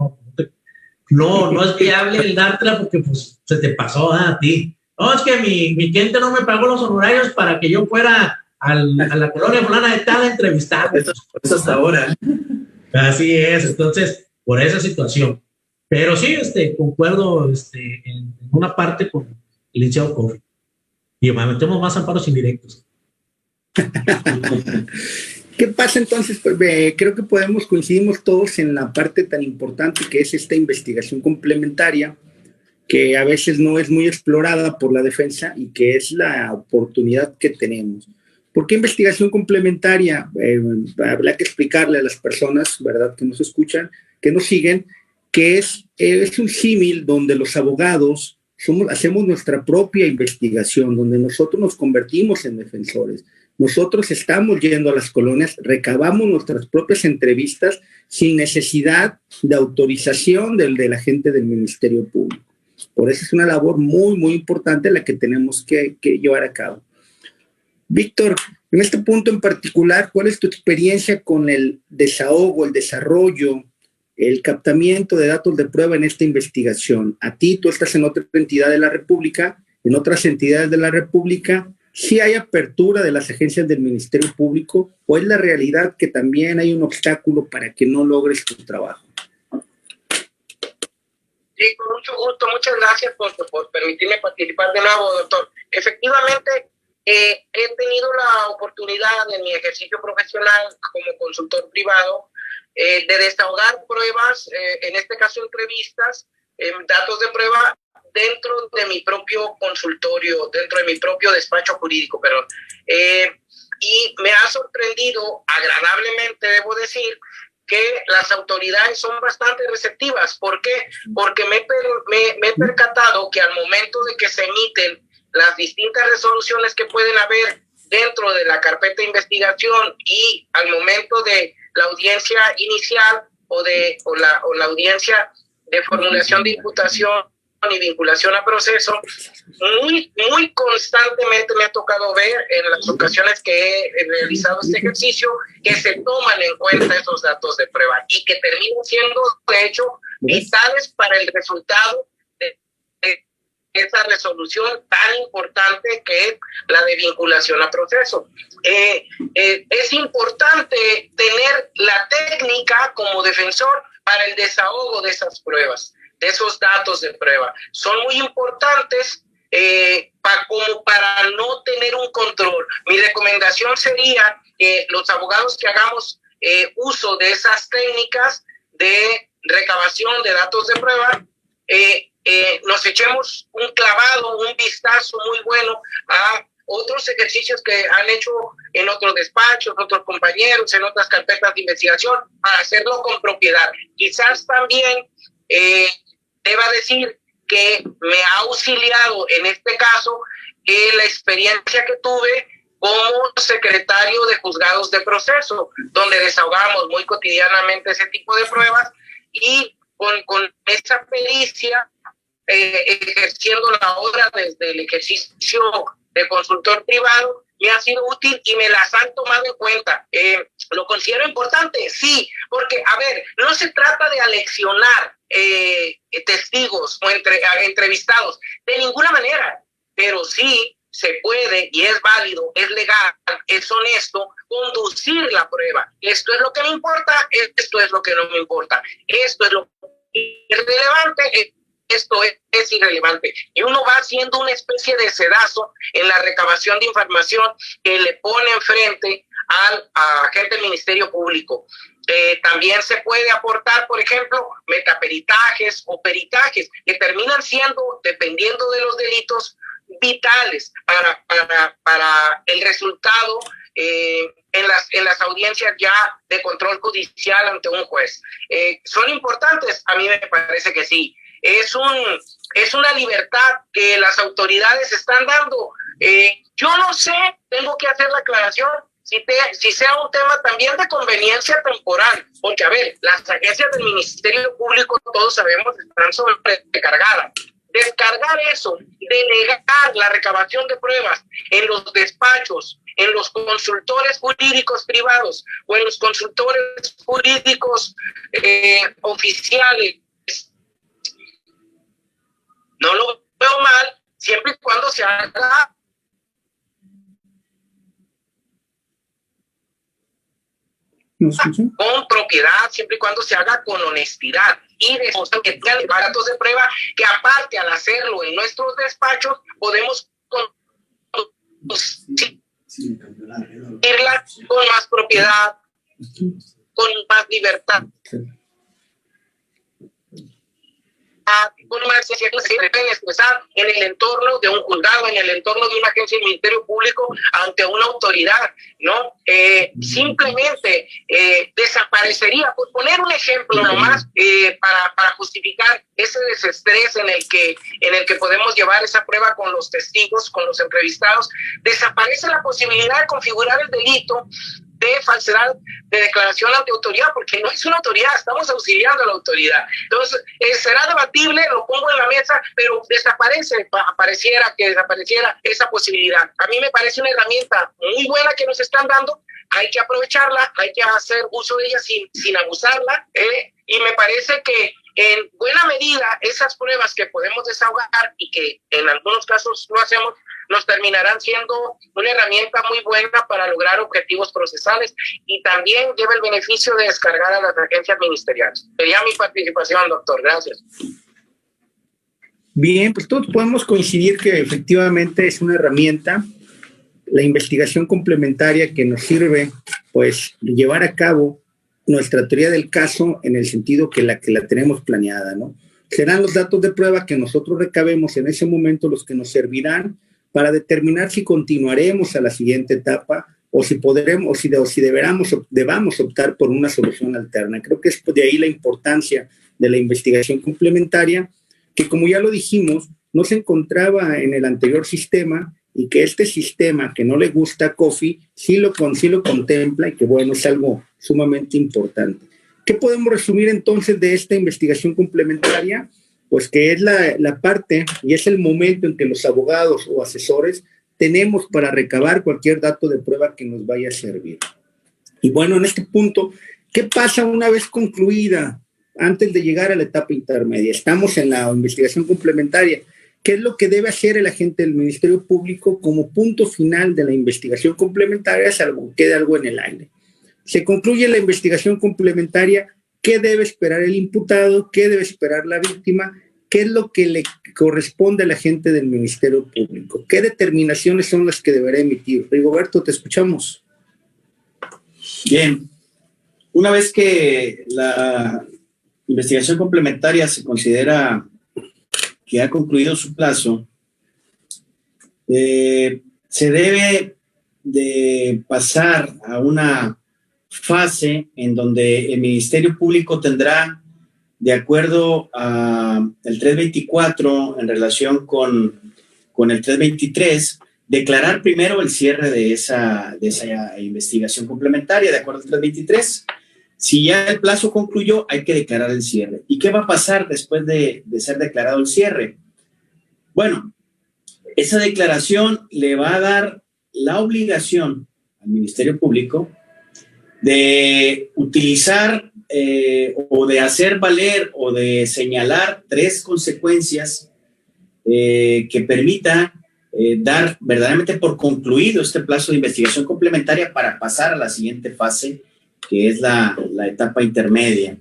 S4: no es viable el dártela porque pues se te pasó a ti. No, es que mi cliente no me pagó los honorarios para que yo fuera a la colonia fulana de tal a entrevistar.
S2: Eso hasta ahora.
S4: Así es, entonces, por esa situación. Pero sí, concuerdo en una parte con el licenciado Kofi. Y metemos más amparos indirectos.
S1: ¿Qué pasa entonces? Pues, creo que coincidimos todos en la parte tan importante que es esta investigación complementaria, que a veces no es muy explorada por la defensa y que es la oportunidad que tenemos. ¿Por qué investigación complementaria? Habrá que explicarle a las personas, ¿verdad?, que nos escuchan, que nos siguen, que es un símil donde los abogados hacemos nuestra propia investigación, donde nosotros nos convertimos en defensores. Nosotros estamos yendo a las colonias, recabamos nuestras propias entrevistas sin necesidad de autorización del agente del Ministerio Público. Por eso es una labor muy, muy importante la que tenemos que llevar a cabo. Víctor, en este punto en particular, ¿cuál es tu experiencia con el desahogo, el desarrollo el captamiento de datos de prueba en esta investigación. A ti, tú estás en otra entidad de la República, en otras entidades de la República, ¿sí hay apertura de las agencias del Ministerio Público o es la realidad que también hay un obstáculo para que no logres tu trabajo?
S3: Sí, con mucho gusto. Muchas gracias por permitirme participar de nuevo, doctor. Efectivamente, he tenido la oportunidad en mi ejercicio profesional como consultor privado de desahogar pruebas, en este caso entrevistas, datos de prueba dentro de mi propio consultorio, dentro de mi propio despacho jurídico, perdón. Y me ha sorprendido agradablemente, debo decir, que las autoridades son bastante receptivas. ¿Por qué? Porque me he percatado que al momento de que se emiten las distintas resoluciones que pueden haber dentro de la carpeta de investigación y al momento de la audiencia inicial o la audiencia de formulación de imputación y vinculación a proceso, muy constantemente me ha tocado ver en las ocasiones que he realizado este ejercicio que se toman en cuenta esos datos de prueba y que terminan siendo, de hecho, vitales para el resultado de esa resolución tan importante que es la de vinculación a proceso. Es importante tener la técnica como defensor para el desahogo de esas pruebas, de esos datos de prueba. Son muy importantes como para no tener un control. Mi recomendación sería que los abogados que hagamos uso de esas técnicas de recabación de datos de prueba, nos echemos un clavado, un vistazo muy bueno a otros ejercicios que han hecho en otros despachos, otros compañeros, en otras carpetas de investigación, para hacerlo con propiedad. Quizás también deba decir que me ha auxiliado en este caso la experiencia que tuve como secretario de juzgados de proceso, donde desahogamos muy cotidianamente ese tipo de pruebas y con esa pericia, ejerciendo la obra desde el ejercicio de consultor privado, me ha sido útil y me las han tomado en cuenta. ¿Lo considero importante? Sí, porque, a ver, no se trata de aleccionar testigos o entrevistados, de ninguna manera, pero sí se puede y es válido, es legal, es honesto conducir la prueba. Esto es lo que me importa, esto es lo que no me importa, esto es lo irrelevante, esto es irrelevante. Y uno va haciendo una especie de sedazo en la recabación de información que le pone enfrente al agente del Ministerio Público. También se puede aportar, por ejemplo, metaperitajes o peritajes que terminan siendo, dependiendo de los delitos, vitales para el resultado en las audiencias ya de control judicial ante un juez. ¿Son importantes? A mí me parece que sí. Es una libertad que las autoridades están dando. Yo no sé, tengo que hacer la aclaración, si sea un tema también de conveniencia temporal, porque, a ver, las agencias del Ministerio Público, todos sabemos, están sobrecargadas. Descargar eso, delegar la recabación de pruebas en los despachos, en los consultores jurídicos privados o en los consultores jurídicos oficiales, no lo veo mal, siempre y cuando se haga con propiedad, siempre y cuando se haga con honestidad y que tengan datos de prueba que, aparte, al hacerlo en nuestros despachos, podemos irla con más propiedad, con más libertad, con más expresar en el entorno de un juzgado, en el entorno de una agencia del Ministerio Público, ante una autoridad, ¿no? Simplemente desaparecería, por poner un ejemplo nomás, para justificar ese desestrés en el que podemos llevar esa prueba con los testigos, con los entrevistados. Desaparece la posibilidad de configurar el delito de falsedad de declaración ante autoridad, porque no es una autoridad, estamos auxiliando a la autoridad. Entonces, será debatible, lo pongo en la mesa, pero pareciera que desapareciera esa posibilidad. A mí me parece una herramienta muy buena que nos están dando, hay que aprovecharla, hay que hacer uso de ella sin abusarla, Y me parece que en buena medida esas pruebas que podemos desahogar y que en algunos casos lo hacemos, nos terminarán siendo una herramienta muy buena para lograr objetivos procesales y también lleva el beneficio de descargar a las agencias ministeriales. Sería mi participación, doctor. Gracias.
S1: Bien, pues todos podemos coincidir que efectivamente es una herramienta, la investigación complementaria que nos sirve, pues, llevar a cabo nuestra teoría del caso en el sentido que la tenemos planeada, ¿no? Serán los datos de prueba que nosotros recabemos en ese momento los que nos servirán para determinar si continuaremos a la siguiente etapa o si podremos, o si debamos optar por una solución alterna. Creo que es de ahí la importancia de la investigación complementaria, que como ya lo dijimos, no se encontraba en el anterior sistema y que este sistema que no le gusta a COFI sí lo contempla y que bueno, es algo sumamente importante. ¿Qué podemos resumir entonces de esta investigación complementaria? Pues que es la parte y es el momento en que los abogados o asesores tenemos para recabar cualquier dato de prueba que nos vaya a servir. Y bueno, en este punto, ¿qué pasa una vez concluida antes de llegar a la etapa intermedia? Estamos en la investigación complementaria. ¿Qué es lo que debe hacer el agente del Ministerio Público como punto final de la investigación complementaria, salvo que quede algo en el aire? Se concluye la investigación complementaria. ¿Qué debe esperar el imputado? ¿Qué debe esperar la víctima? ¿Qué es lo que le corresponde al agente del Ministerio Público? ¿Qué determinaciones son las que deberá emitir? Rigoberto, te escuchamos.
S2: Bien. Una vez que la investigación complementaria se considera que ha concluido su plazo, se debe de pasar a una fase en donde el Ministerio Público tendrá, de acuerdo al 324 en relación con el 323, declarar primero el cierre de esa investigación complementaria, de acuerdo al 323. Si ya el plazo concluyó, hay que declarar el cierre. ¿Y qué va a pasar después de ser declarado el cierre? Bueno, esa declaración le va a dar la obligación al Ministerio Público de utilizar o de hacer valer o de señalar 3 consecuencias que permita dar verdaderamente por concluido este plazo de investigación complementaria para pasar a la siguiente fase, que es la etapa intermedia.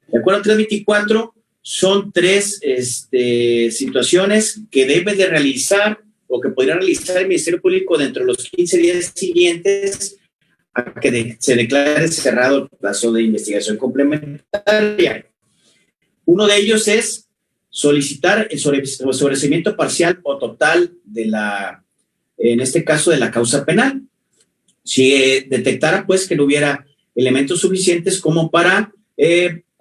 S2: De acuerdo al 324, son 3 situaciones que debe de realizar o que podría realizar el Ministerio Público dentro de los 15 días siguientes a que se declare cerrado el plazo de investigación complementaria. Uno de ellos es solicitar el sobreseimiento parcial o total en este caso, de la causa penal. Si detectara, pues, que no hubiera elementos suficientes como para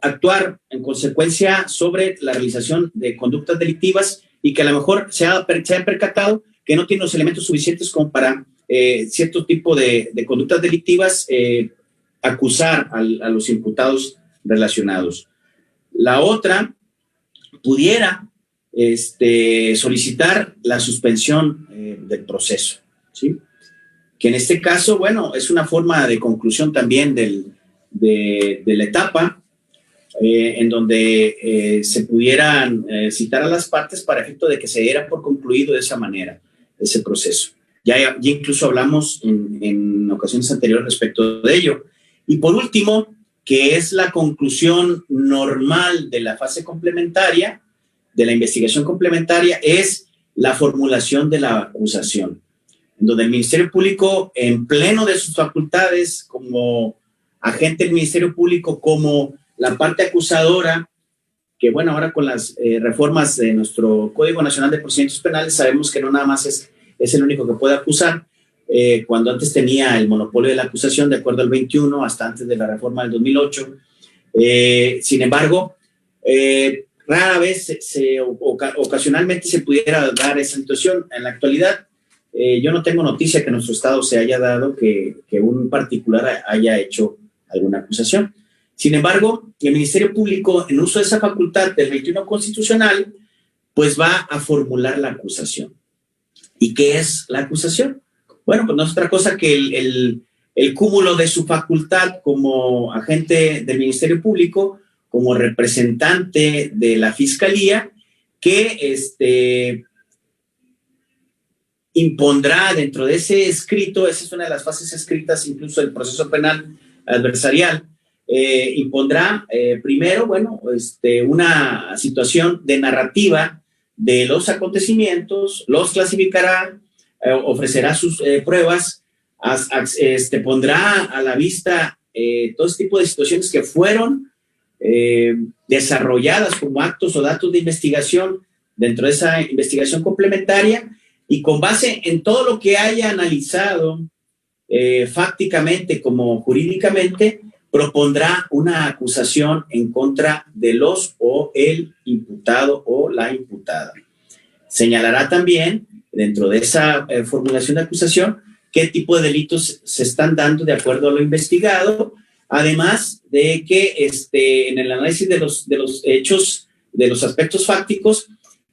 S2: actuar en consecuencia sobre la realización de conductas delictivas y que a lo mejor se hayan percatado que no tiene los elementos suficientes como para cierto tipo de conductas delictivas acusar a los imputados relacionados. La otra pudiera solicitar la suspensión del proceso, ¿sí? Que en este caso, bueno, es una forma de conclusión también de la etapa en donde se pudieran citar a las partes para efecto de que se diera por concluido de esa manera ese proceso. Ya incluso hablamos en ocasiones anteriores respecto de ello. Y por último, que es la conclusión normal de la fase complementaria, de la investigación complementaria, es la formulación de la acusación, en donde el Ministerio Público, en pleno de sus facultades como agente del Ministerio Público, como la parte acusadora, que bueno, ahora con las reformas de nuestro Código Nacional de Procedimientos Penales sabemos que no nada más es el único que puede acusar, cuando antes tenía el monopolio de la acusación de acuerdo al 21, hasta antes de la reforma del 2008. Sin embargo, rara vez ocasionalmente se pudiera dar esa situación. En la actualidad, yo no tengo noticia que en nuestro estado se haya dado que un particular haya hecho alguna acusación. Sin embargo, el Ministerio Público, en uso de esa facultad del 21 constitucional, pues va a formular la acusación. ¿Y qué es la acusación? Bueno, pues no es otra cosa que el cúmulo de su facultad como agente del Ministerio Público como representante de la Fiscalía que impondrá dentro de ese escrito, esa es una de las fases escritas incluso del proceso penal adversarial, impondrá primero, una situación de narrativa de los acontecimientos, los clasificará, ofrecerá sus pruebas, pondrá a la vista todo este tipo de situaciones que fueron desarrolladas como actos o datos de investigación dentro de esa investigación complementaria, y con base en todo lo que haya analizado fácticamente como jurídicamente, propondrá una acusación en contra de los o el imputado o la imputada. Señalará también, dentro de esa formulación de acusación, qué tipo de delitos se están dando de acuerdo a lo investigado, además de que en el análisis de los hechos, de los aspectos fácticos,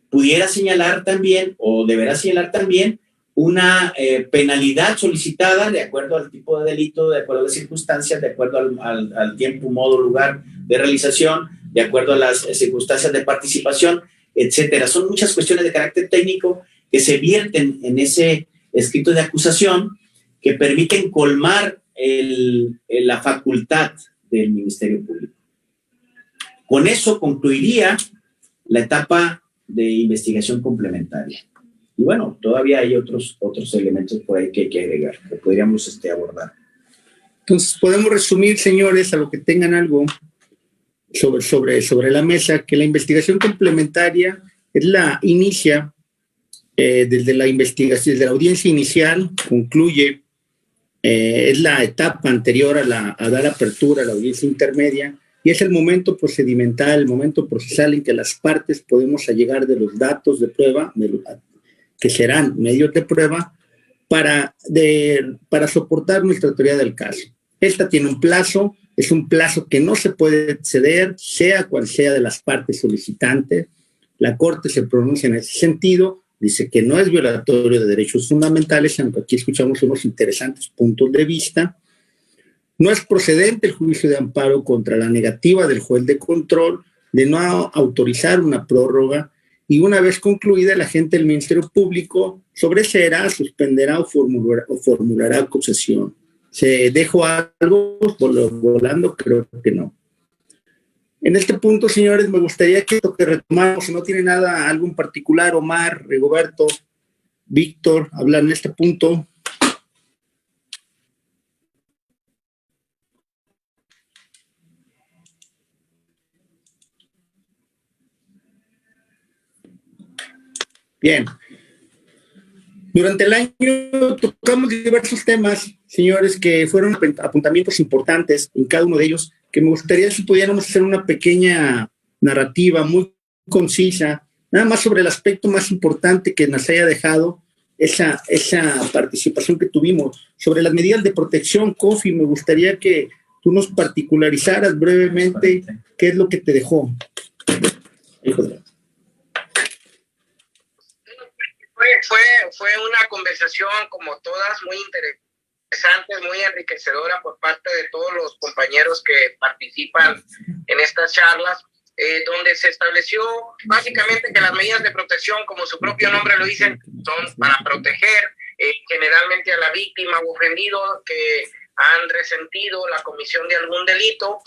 S2: pudiera señalar también, o deberá señalar también, una penalidad solicitada de acuerdo al tipo de delito, de acuerdo a las circunstancias, de acuerdo al tiempo, modo, lugar de realización, de acuerdo a las circunstancias de participación, etcétera. Son muchas cuestiones de carácter técnico que se vierten en ese escrito de acusación que permiten colmar la facultad del Ministerio Público. Con eso concluiría la etapa de investigación complementaria. Y bueno, todavía hay otros elementos por ahí que hay que agregar, que podríamos abordar.
S1: Entonces, podemos resumir, señores, a lo que tengan algo sobre la mesa, que la investigación complementaria inicia desde la investigación, desde la audiencia inicial, concluye, es la etapa anterior a dar apertura a la audiencia intermedia, y es el momento procedimental, el momento procesal en que las partes podemos allegar de los datos de prueba, que serán medios de prueba, para soportar nuestra teoría del caso. Esta tiene un plazo, es un plazo que no se puede exceder, sea cual sea de las partes solicitantes. La Corte se pronuncia en ese sentido, dice que no es violatorio de derechos fundamentales, aunque aquí escuchamos unos interesantes puntos de vista. No es procedente el juicio de amparo contra la negativa del juez de control de no autorizar una prórroga, y una vez concluida, el agente del Ministerio Público sobreseerá, suspenderá o formulará acusación. ¿Se dejó algo volando? Creo que no. En este punto, señores, me gustaría que retomáramos, si no tiene nada, algo en particular, Omar, Rigoberto, Víctor, hablar en este punto. Bien. Durante el año tocamos diversos temas, señores, que fueron apuntamientos importantes en cada uno de ellos, que me gustaría si pudiéramos hacer una pequeña narrativa muy concisa, nada más sobre el aspecto más importante que nos haya dejado esa participación que tuvimos. Sobre las medidas de protección, Kofi, me gustaría que tú nos particularizaras brevemente qué es lo que te dejó. Híjole.
S3: Fue una conversación, como todas, muy interesante, muy enriquecedora por parte de todos los compañeros que participan en estas charlas, donde se estableció básicamente que las medidas de protección, como su propio nombre lo dicen, son para proteger generalmente a la víctima o ofendido que han resentido la comisión de algún delito,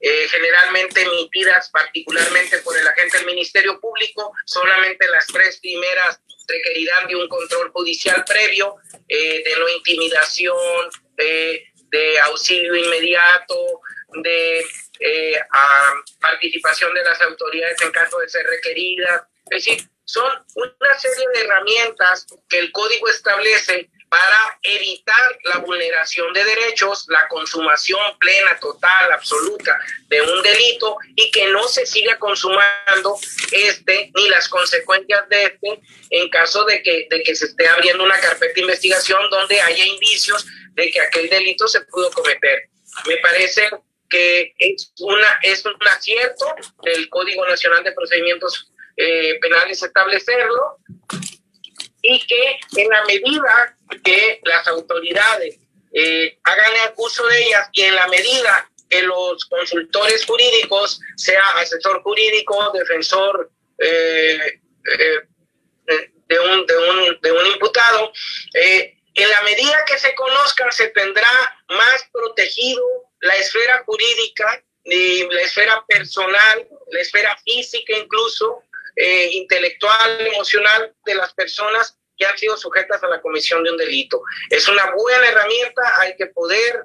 S3: generalmente emitidas particularmente por el agente del Ministerio Público. Solamente las 3 primeras requerirán de un control judicial previo, de no intimidación, de auxilio inmediato, de participación de las autoridades en caso de ser requeridas. Es decir, son una serie de herramientas que el Código establece para evitar la vulneración de derechos, la consumación plena, total, absoluta de un delito, y que no se siga consumando ni las consecuencias de en caso de que se esté abriendo una carpeta de investigación donde haya indicios de que aquel delito se pudo cometer. Me parece que es un acierto del Código Nacional de Procedimientos Penales establecerlo, y que en la medida que las autoridades hagan el uso de ellas, y en la medida los consultores jurídicos, sea asesor jurídico, defensor de un imputado, en la medida que se conozcan, se tendrá más protegido la esfera jurídica y la esfera personal, la esfera física incluso, intelectual, emocional de las personas que han sido sujetas a la comisión de un delito. Es una buena herramienta, hay que poder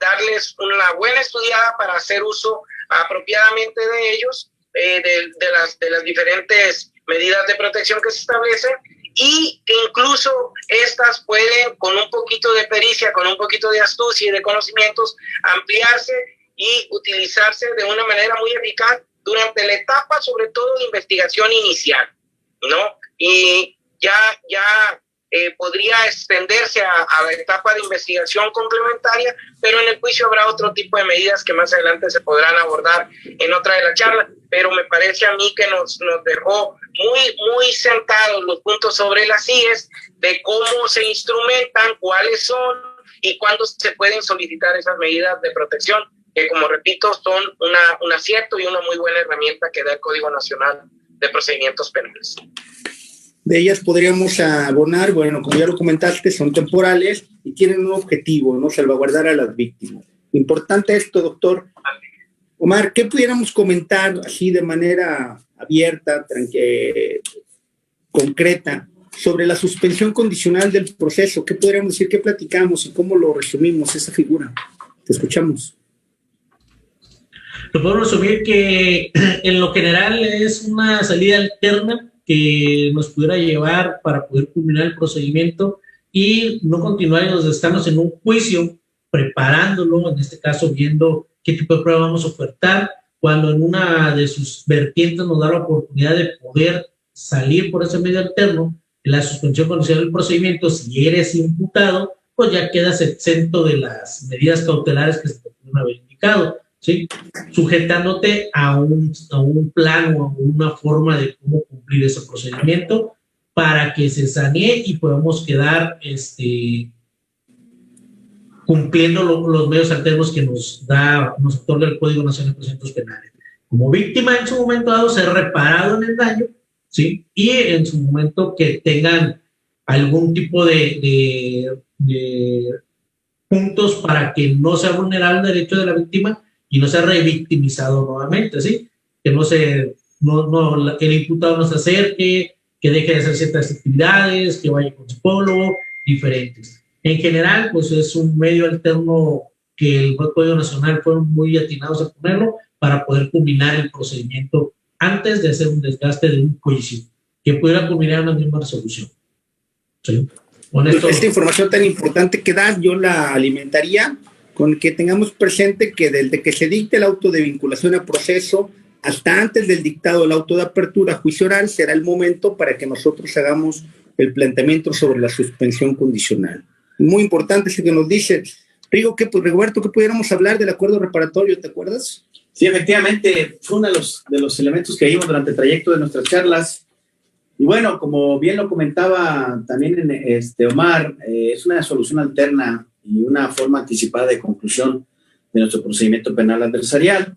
S3: darles una buena estudiada para hacer uso apropiadamente de ellos, de las diferentes medidas de protección que se establecen, y que incluso estas pueden, con un poquito de pericia, con un poquito de astucia y de conocimientos, ampliarse y utilizarse de una manera muy eficaz durante la etapa, sobre todo, de investigación inicial, ¿no? Y ya podría extenderse a la etapa de investigación complementaria, pero en el juicio habrá otro tipo de medidas que más adelante se podrán abordar en otra de la charla, pero me parece a mí que nos dejó muy sentados los puntos sobre las IES, de cómo se instrumentan, cuáles son y cuándo se pueden solicitar esas medidas de protección, que, como repito, son un acierto y una muy buena herramienta que da el Código Nacional de Procedimientos Penales.
S1: De ellas podríamos abonar, bueno, como ya lo comentaste, son temporales y tienen un objetivo, ¿no? Salvaguardar a las víctimas. Importante esto, doctor. Omar, ¿qué pudiéramos comentar así de manera abierta, concreta, sobre la suspensión condicional del proceso? ¿Qué podríamos decir? ¿Qué platicamos y cómo lo resumimos, esa figura? Te escuchamos.
S4: Lo podemos resumir que en lo general es una salida alterna que nos pudiera llevar para poder culminar el procedimiento y no continuar donde estamos en un juicio, preparándolo, en este caso viendo qué tipo de prueba vamos a ofertar, cuando en una de sus vertientes nos da la oportunidad de poder salir por ese medio alterno, en la suspensión condicional del procedimiento. Si eres imputado, pues ya quedas exento de las medidas cautelares que se te pueden haber indicado, ¿sí? Sujetándote a un plan o a una forma de cómo cumplir ese procedimiento para que se sanee y podamos quedar cumpliendo los medios alternos que nos otorga el Código Nacional de Procedimientos Penales. Como víctima, en su momento dado, ser reparado en el daño, ¿sí? Y en su momento que tengan algún tipo de puntos para que no sea vulnerable el derecho de la víctima y no sea revictimizado nuevamente, ¿sí? Que el imputado no se acerque, que deje de hacer ciertas actividades, que vaya con psicólogo, diferentes. En general, pues es un medio alterno que el Código Nacional fueron muy atinados a ponerlo para poder culminar el procedimiento antes de hacer un desgaste de un juicio, que pudiera culminar una misma resolución. ¿Sí?
S1: Esta información tan importante que das, yo la alimentaría con que tengamos presente que desde que se dicte el auto de vinculación a proceso hasta antes del dictado del auto de apertura a juicio oral será el momento para que nosotros hagamos el planteamiento sobre la suspensión condicional. Muy importante eso que nos dice. Rigoberto, ¿qué pudiéramos hablar del acuerdo reparatorio? ¿Te acuerdas?
S2: Sí, efectivamente, fue uno de los elementos que vimos durante el trayecto de nuestras charlas. Y bueno, como bien lo comentaba también Omar, es una solución alterna y una forma anticipada de conclusión de nuestro procedimiento penal adversarial.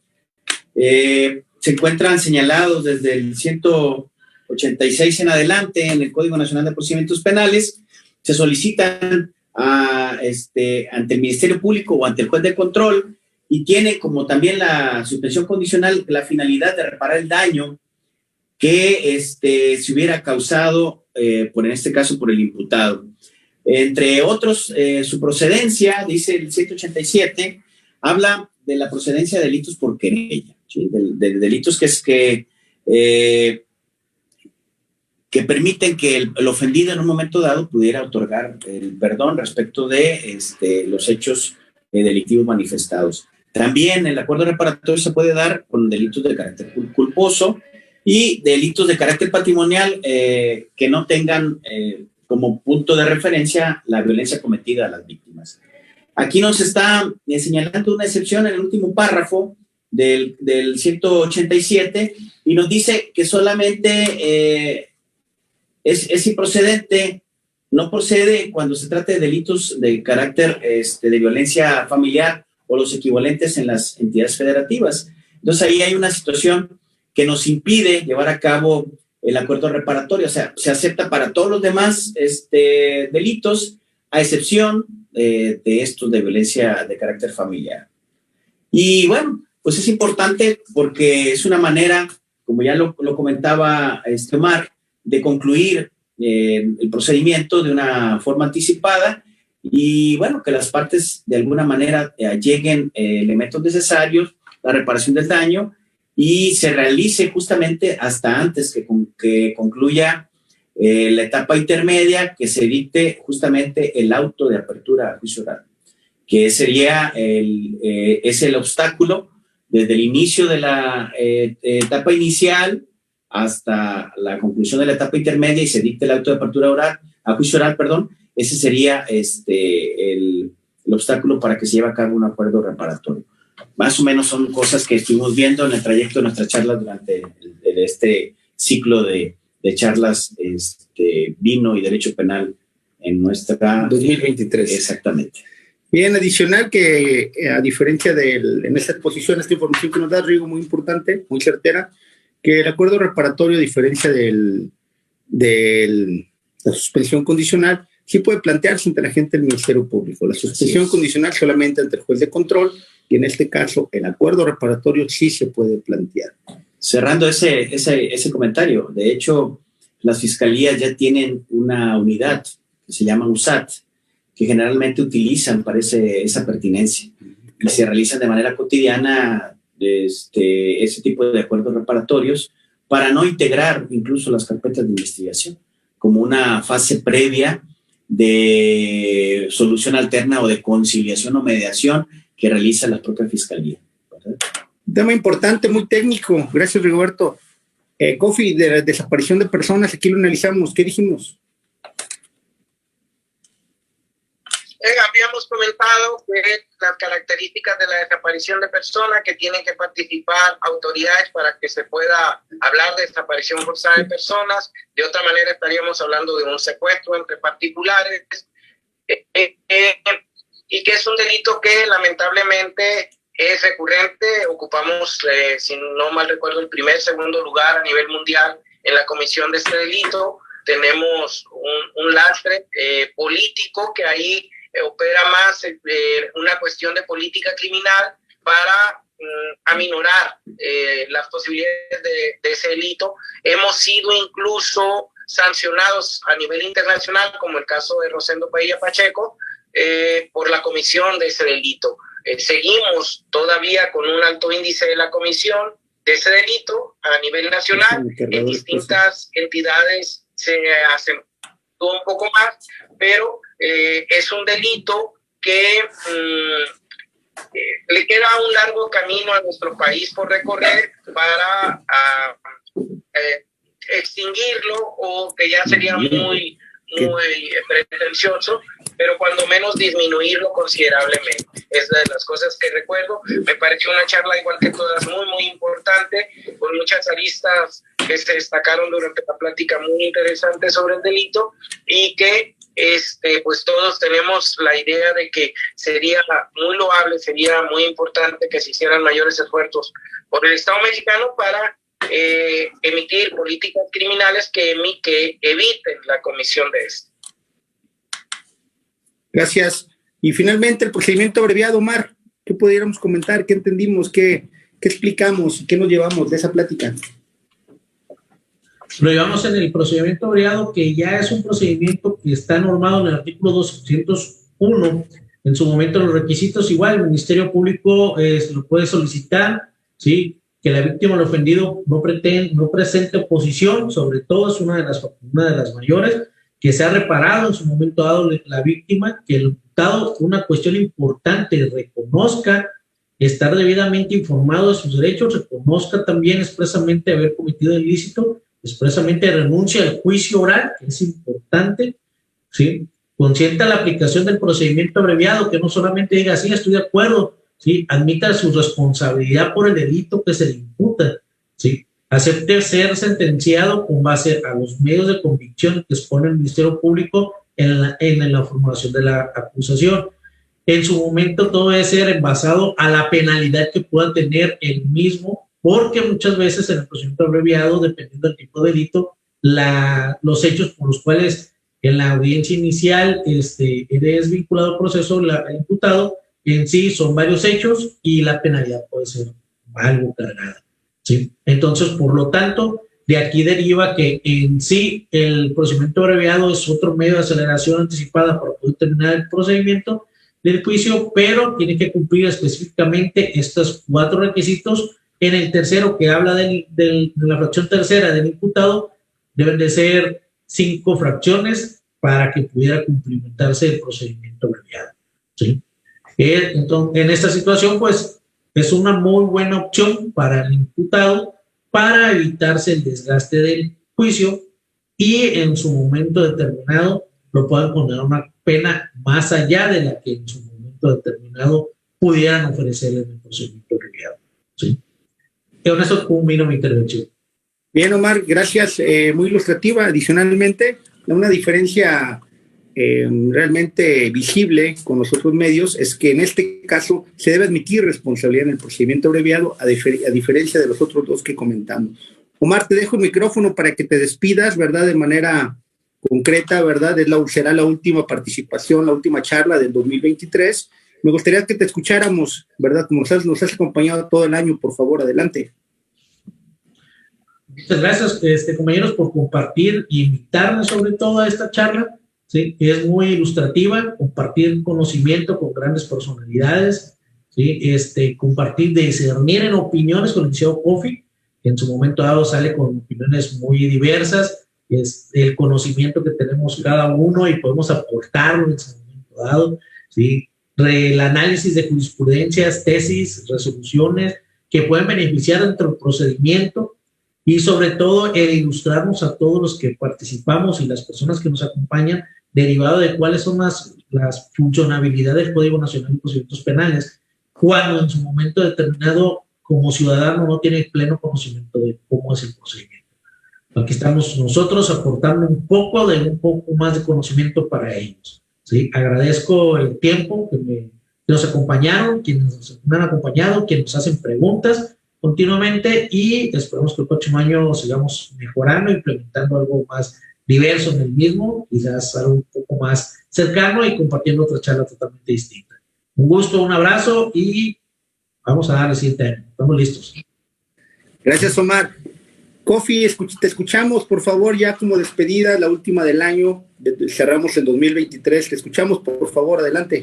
S2: Se encuentran señalados desde el 186 en adelante en el Código Nacional de Procedimientos Penales. Se solicitan ante el Ministerio Público o ante el juez de control, y tiene como también la suspensión condicional la finalidad de reparar el daño que se hubiera causado, en este caso, por el imputado. Entre otros, su procedencia, dice el 187, habla de la procedencia de delitos por querella, ¿sí? de delitos que permiten que el ofendido en un momento dado pudiera otorgar el perdón respecto de los hechos delictivos manifestados. También el acuerdo reparatorio se puede dar con delitos de carácter culposo y delitos de carácter patrimonial que no tengan como punto de referencia la violencia cometida a las víctimas. Aquí nos está señalando una excepción en el último párrafo del 187 y nos dice que solamente es improcedente, no procede cuando se trata de delitos de carácter de violencia familiar o los equivalentes en las entidades federativas. Entonces ahí hay una situación que nos impide llevar a cabo el acuerdo reparatorio. O sea, se acepta para todos los demás delitos, a excepción de estos de violencia de carácter familiar. Y bueno, pues es importante porque es una manera, como ya lo comentaba Omar, de concluir el procedimiento de una forma anticipada y bueno, que las partes de alguna manera lleguen elementos necesarios, la reparación del daño, y se realice justamente hasta antes que concluya la etapa intermedia, que se dicte justamente el auto de apertura a juicio oral, que sería es el obstáculo desde el inicio de la etapa inicial hasta la conclusión de la etapa intermedia y se dicte el auto de apertura a juicio oral, ese sería el obstáculo para que se lleve a cabo un acuerdo reparatorio. Más o menos son cosas que estuvimos viendo en el trayecto de nuestras charlas durante este ciclo de charlas vino y derecho penal en nuestra
S1: 2023.
S2: Exactamente.
S1: Bien, adicional que a diferencia en esta exposición, esta información que nos da Rigo, muy importante, muy certera, que el acuerdo reparatorio, a diferencia de la suspensión condicional, sí puede plantearse ante la gente del Ministerio Público. La suspensión condicional solamente ante el juez de control, y en este caso el acuerdo reparatorio sí se puede plantear. Cerrando ese comentario, de hecho, las fiscalías ya tienen una unidad que se llama USAT, que generalmente utilizan para esa pertinencia y se realizan de manera cotidiana ese tipo de acuerdos reparatorios para no integrar incluso las carpetas de investigación como una fase previa de solución alterna o de conciliación o mediación que realiza la propia fiscalía. Un tema importante, muy técnico. Gracias, Rigoberto. Kofi, de la desaparición de personas, aquí lo analizamos. ¿Qué dijimos?
S3: Habíamos comentado que las características de la desaparición de personas, que tienen que participar autoridades para que se pueda hablar de desaparición forzada de personas. De otra manera estaríamos hablando de un secuestro entre particulares, y que es un delito que lamentablemente es recurrente. Ocupamos, si no mal recuerdo, el segundo lugar a nivel mundial en la comisión de este delito. Tenemos un lastre político que ahí opera más una cuestión de política criminal para aminorar las posibilidades de ese delito. Hemos sido incluso sancionados a nivel internacional, como el caso de Rosendo Padilla Pacheco, por la comisión de ese delito. Seguimos todavía con un alto índice de la comisión de ese delito a nivel nacional. En distintas entidades se hacen un poco más, pero es un delito que le queda un largo camino a nuestro país por recorrer para extinguirlo, o que ya sería muy pretencioso, pero cuando menos disminuirlo considerablemente. Es de las cosas que recuerdo. Me pareció una charla, igual que todas, muy, muy importante, con muchas aristas que se destacaron durante la plática, muy interesante sobre el delito, y que pues todos tenemos la idea de que sería muy loable, sería muy importante que se hicieran mayores esfuerzos por el Estado mexicano para emitir políticas criminales que eviten la comisión de esto.
S1: Gracias. Y finalmente el procedimiento abreviado, Omar, ¿qué pudiéramos comentar? ¿Qué entendimos? ¿Qué explicamos? ¿Qué nos llevamos de esa plática?
S4: Lo llevamos en el procedimiento abreviado, que ya es un procedimiento que está normado en el artículo 201. En su momento los requisitos, igual el Ministerio Público lo puede solicitar, ¿sí? Que la víctima o el ofendido no presente oposición, sobre todo es una de las mayores, que se ha reparado en su momento dado la víctima, que el imputado, una cuestión importante, reconozca estar debidamente informado de sus derechos, reconozca también expresamente haber cometido el ilícito, expresamente renuncia al juicio oral, que es importante, ¿sí? Consienta la aplicación del procedimiento abreviado, que no solamente diga, sí, estoy de acuerdo, ¿sí? Admita su responsabilidad por el delito que se le imputa, ¿sí? Acepte ser sentenciado con base a los medios de convicción que expone el Ministerio Público en la formulación de la acusación. En su momento todo debe ser basado a la penalidad que pueda tener el mismo, porque muchas veces en el procedimiento abreviado, dependiendo del tipo de delito, los hechos por los cuales en la audiencia inicial eres vinculado al proceso, el imputado, en sí son varios hechos y la penalidad puede ser algo cargada, ¿sí? Entonces, por lo tanto, de aquí deriva que en sí el procedimiento abreviado es otro medio de aceleración anticipada para poder terminar el procedimiento del juicio, pero tiene que cumplir específicamente estos 4 requisitos. En el tercero, que habla de la fracción tercera del imputado, deben de ser 5 fracciones para que pudiera cumplimentarse el procedimiento abreviado, ¿sí? Entonces, en esta situación, pues, es una muy buena opción para el imputado para evitarse el desgaste del juicio y en su momento determinado lo puedan condenar una pena más allá de la que en su momento determinado pudieran ofrecerle en el procedimiento abreviado, ¿sí? Y con eso culmino mi intervención.
S1: Bien, Omar, gracias. Muy ilustrativa. Adicionalmente, una diferencia realmente visible con los otros medios es que en este caso se debe admitir responsabilidad en el procedimiento abreviado a diferencia de los otros 2 que comentamos. Omar, te dejo el micrófono para que te despidas, ¿verdad? De manera concreta, ¿verdad? Será la última participación, la última charla del 2023. Me gustaría que te escucháramos, ¿verdad? Como nos has acompañado todo el año, por favor, adelante.
S4: Muchas gracias, compañeros, por compartir y invitarme sobre todo a esta charla, ¿sí? Que es muy ilustrativa, compartir conocimiento con grandes personalidades, ¿sí? Compartir, discernir en opiniones con el licenciado Cofi, que en su momento dado sale con opiniones muy diversas, es el conocimiento que tenemos cada uno y podemos aportarlo en su momento dado, ¿sí? El análisis de jurisprudencias, tesis, resoluciones que pueden beneficiar dentro del procedimiento. Y sobre todo, el ilustrarnos a todos los que participamos y las personas que nos acompañan, derivado de cuáles son las funcionalidades del Código Nacional de Procedimientos Penales, cuando en su momento determinado, como ciudadano, no tiene pleno conocimiento de cómo es el procedimiento. Aquí estamos nosotros aportando un poco más de conocimiento para ellos, ¿sí? Agradezco el tiempo que nos acompañaron, quienes nos han acompañado, quienes nos hacen preguntas continuamente y esperamos que el próximo año sigamos mejorando, implementando algo más diverso en el mismo, quizás algo un poco más cercano y compartiendo otra charla totalmente distinta. Un gusto, un abrazo y vamos a darle el siguiente año. Estamos listos.
S1: Gracias, Omar. Cofi, te escuchamos, por favor, ya como despedida, la última del año, cerramos el 2023, te escuchamos, por favor, adelante.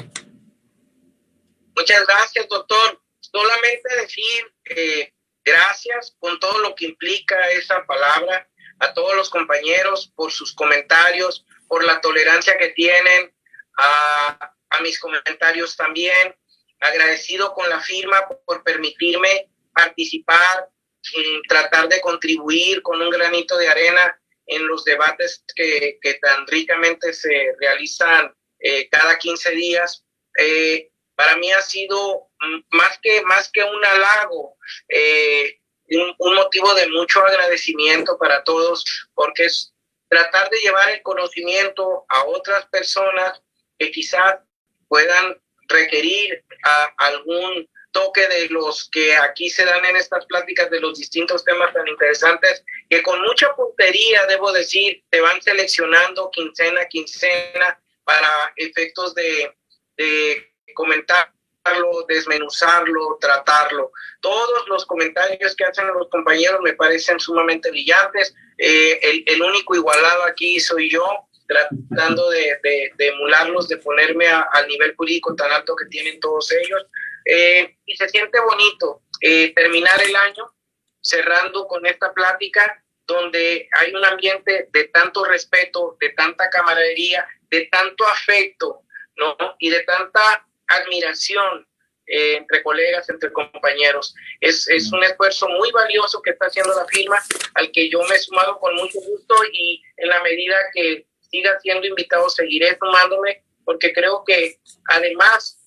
S3: Muchas gracias, doctor. Solamente decir gracias con todo lo que implica esa palabra, a todos los compañeros por sus comentarios, por la tolerancia que tienen, a mis comentarios también. Agradecido con la firma por permitirme participar, tratar de contribuir con un granito de arena en los debates que tan ricamente se realizan cada 15 días. Para mí ha sido más que un halago, un motivo de mucho agradecimiento para todos, porque es tratar de llevar el conocimiento a otras personas que quizás puedan requerir algún toque de los que aquí se dan en estas pláticas de los distintos temas tan interesantes, que con mucha puntería, debo decir, te van seleccionando quincena a quincena para efectos de comentarlo, desmenuzarlo, tratarlo. Todos los comentarios que hacen los compañeros me parecen sumamente brillantes. El único igualado aquí soy yo, tratando de emularlos, de ponerme al nivel jurídico tan alto que tienen todos ellos. Y se siente bonito terminar el año cerrando con esta plática donde hay un ambiente de tanto respeto, de tanta camaradería, de tanto afecto, ¿no? Y de tanta admiración entre colegas, entre compañeros. Es un esfuerzo muy valioso que está haciendo la firma, al que yo me he sumado con mucho gusto y en la medida que siga siendo invitado seguiré sumándome, porque creo que además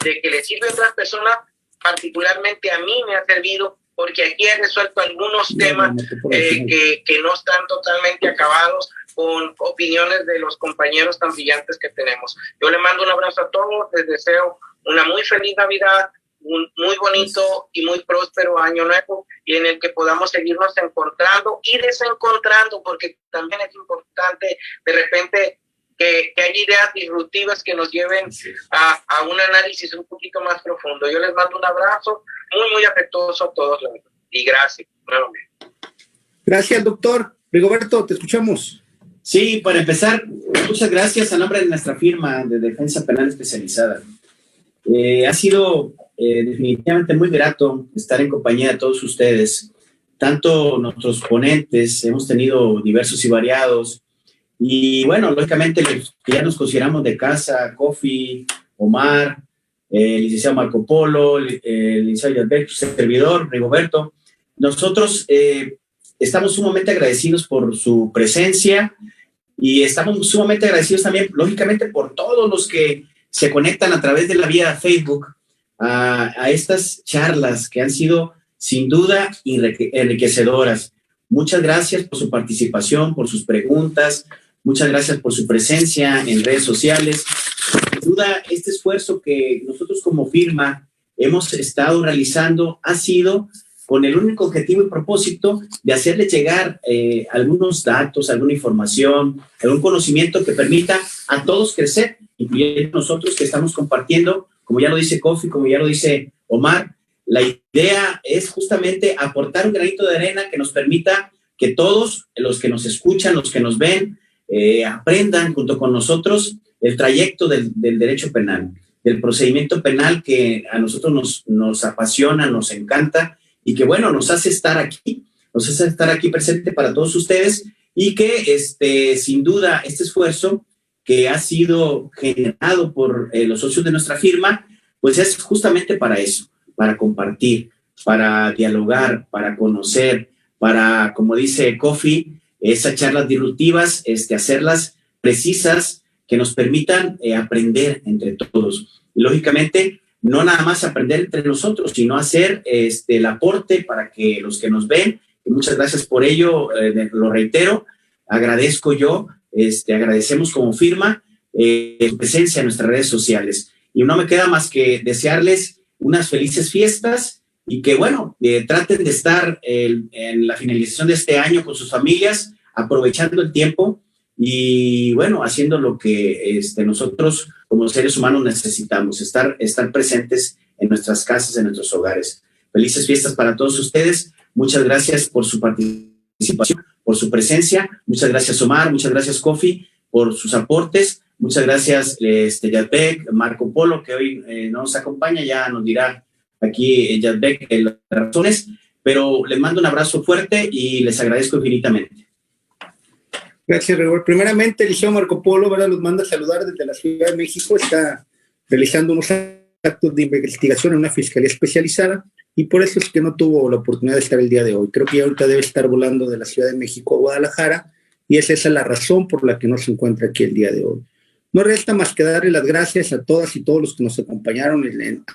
S3: de que le sirve a otras personas, particularmente a mí me ha servido, porque aquí he resuelto algunos temas que no están totalmente acabados, con opiniones de los compañeros tan brillantes que tenemos. Yo le mando un abrazo a todos, les deseo una muy feliz Navidad, un muy bonito y muy próspero año nuevo, y en el que podamos seguirnos encontrando y desencontrando, porque también es importante de repente que haya ideas disruptivas que nos lleven a un análisis un poquito más profundo. Yo les mando un abrazo muy, muy afectuoso a todos, y gracias nuevamente. Gracias, doctor. Rigoberto, te escuchamos.
S2: Sí, para empezar, muchas gracias a nombre de nuestra firma de Defensa Penal Especializada. Ha sido definitivamente muy grato estar en compañía de todos ustedes, tanto nuestros ponentes, hemos tenido diversos y variados, y bueno, lógicamente los que ya nos consideramos de casa, Kofi, Omar, el licenciado Marco Polo, el licenciado Yadbek, su servidor, Rigoberto, nosotros estamos sumamente agradecidos por su presencia y estamos sumamente agradecidos también, lógicamente, por todos los que se conectan a través de la vía Facebook a estas charlas que han sido sin duda enriquecedoras. Muchas gracias por su participación, por sus preguntas, muchas gracias por su presencia en redes sociales. Sin duda, este esfuerzo que nosotros como firma hemos estado realizando ha sido con el único objetivo y propósito de hacerle llegar algunos datos, alguna información, algún conocimiento que permita a todos crecer, incluyendo nosotros que estamos compartiendo, como ya lo dice Kofi, como ya lo dice Omar. La idea es justamente aportar un granito de arena que nos permita que todos los que nos escuchan, los que nos ven, aprendan junto con nosotros el trayecto del derecho penal, del procedimiento penal que a nosotros nos apasiona, nos encanta y que, bueno, nos hace estar aquí presente para todos ustedes y que, sin duda, este esfuerzo que ha sido generado por los socios de nuestra firma, pues es justamente para eso, para compartir, para dialogar, para conocer, para, como dice Kofi, esas charlas disruptivas, hacerlas precisas, que nos permitan aprender entre todos. Y lógicamente, no nada más aprender entre nosotros, sino hacer el aporte para que los que nos ven, y muchas gracias por ello, lo reitero, agradezco yo, agradecemos como firma su presencia en nuestras redes sociales. Y no me queda más que desearles unas felices fiestas y que, bueno, traten de estar en la finalización de este año con sus familias, aprovechando el tiempo y, bueno, haciendo lo que nosotros como seres humanos necesitamos, estar presentes en nuestras casas, en nuestros hogares. Felices fiestas para todos ustedes. Muchas gracias por su participación, por su presencia. Muchas gracias, Omar. Muchas gracias, Kofi, por sus aportes. Muchas gracias, Yadbek, Marco Polo, que hoy no nos acompaña, ya nos dirá aquí Yadbek las razones, pero les mando un abrazo fuerte y les agradezco infinitamente.
S1: Gracias, Rigor. Primeramente, el licenciado Marco Polo, ¿verdad?, los manda a saludar desde la Ciudad de México. Está realizando unos actos de investigación en una fiscalía especializada y por eso es que no tuvo la oportunidad de estar el día de hoy. Creo que ya ahorita debe estar volando de la Ciudad de México a Guadalajara y esa es la razón por la que no se encuentra aquí el día de hoy. No resta más que darle las gracias a todas y todos los que nos acompañaron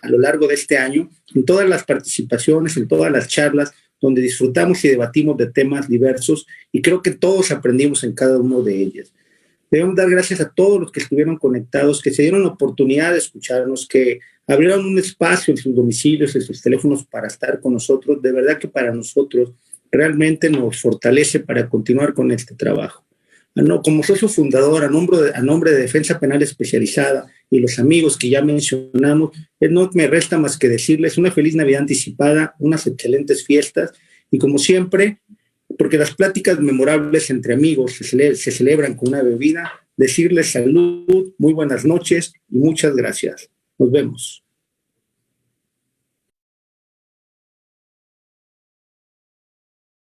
S1: a lo largo de este año, en todas las participaciones, en todas las charlas, donde disfrutamos y debatimos de temas diversos y creo que todos aprendimos en cada uno de ellas. Debemos dar gracias a todos los que estuvieron conectados, que se dieron la oportunidad de escucharnos, que abrieron un espacio en sus domicilios, en sus teléfonos para estar con nosotros. De verdad que para nosotros realmente nos fortalece para continuar con este trabajo. Como socio fundador, a nombre de Defensa Penal Especializada y los amigos que ya mencionamos, no me resta más que decirles una feliz Navidad anticipada, unas excelentes fiestas y como siempre, porque las pláticas memorables entre amigos se celebran con una bebida, decirles salud, muy buenas noches y muchas gracias. Nos vemos.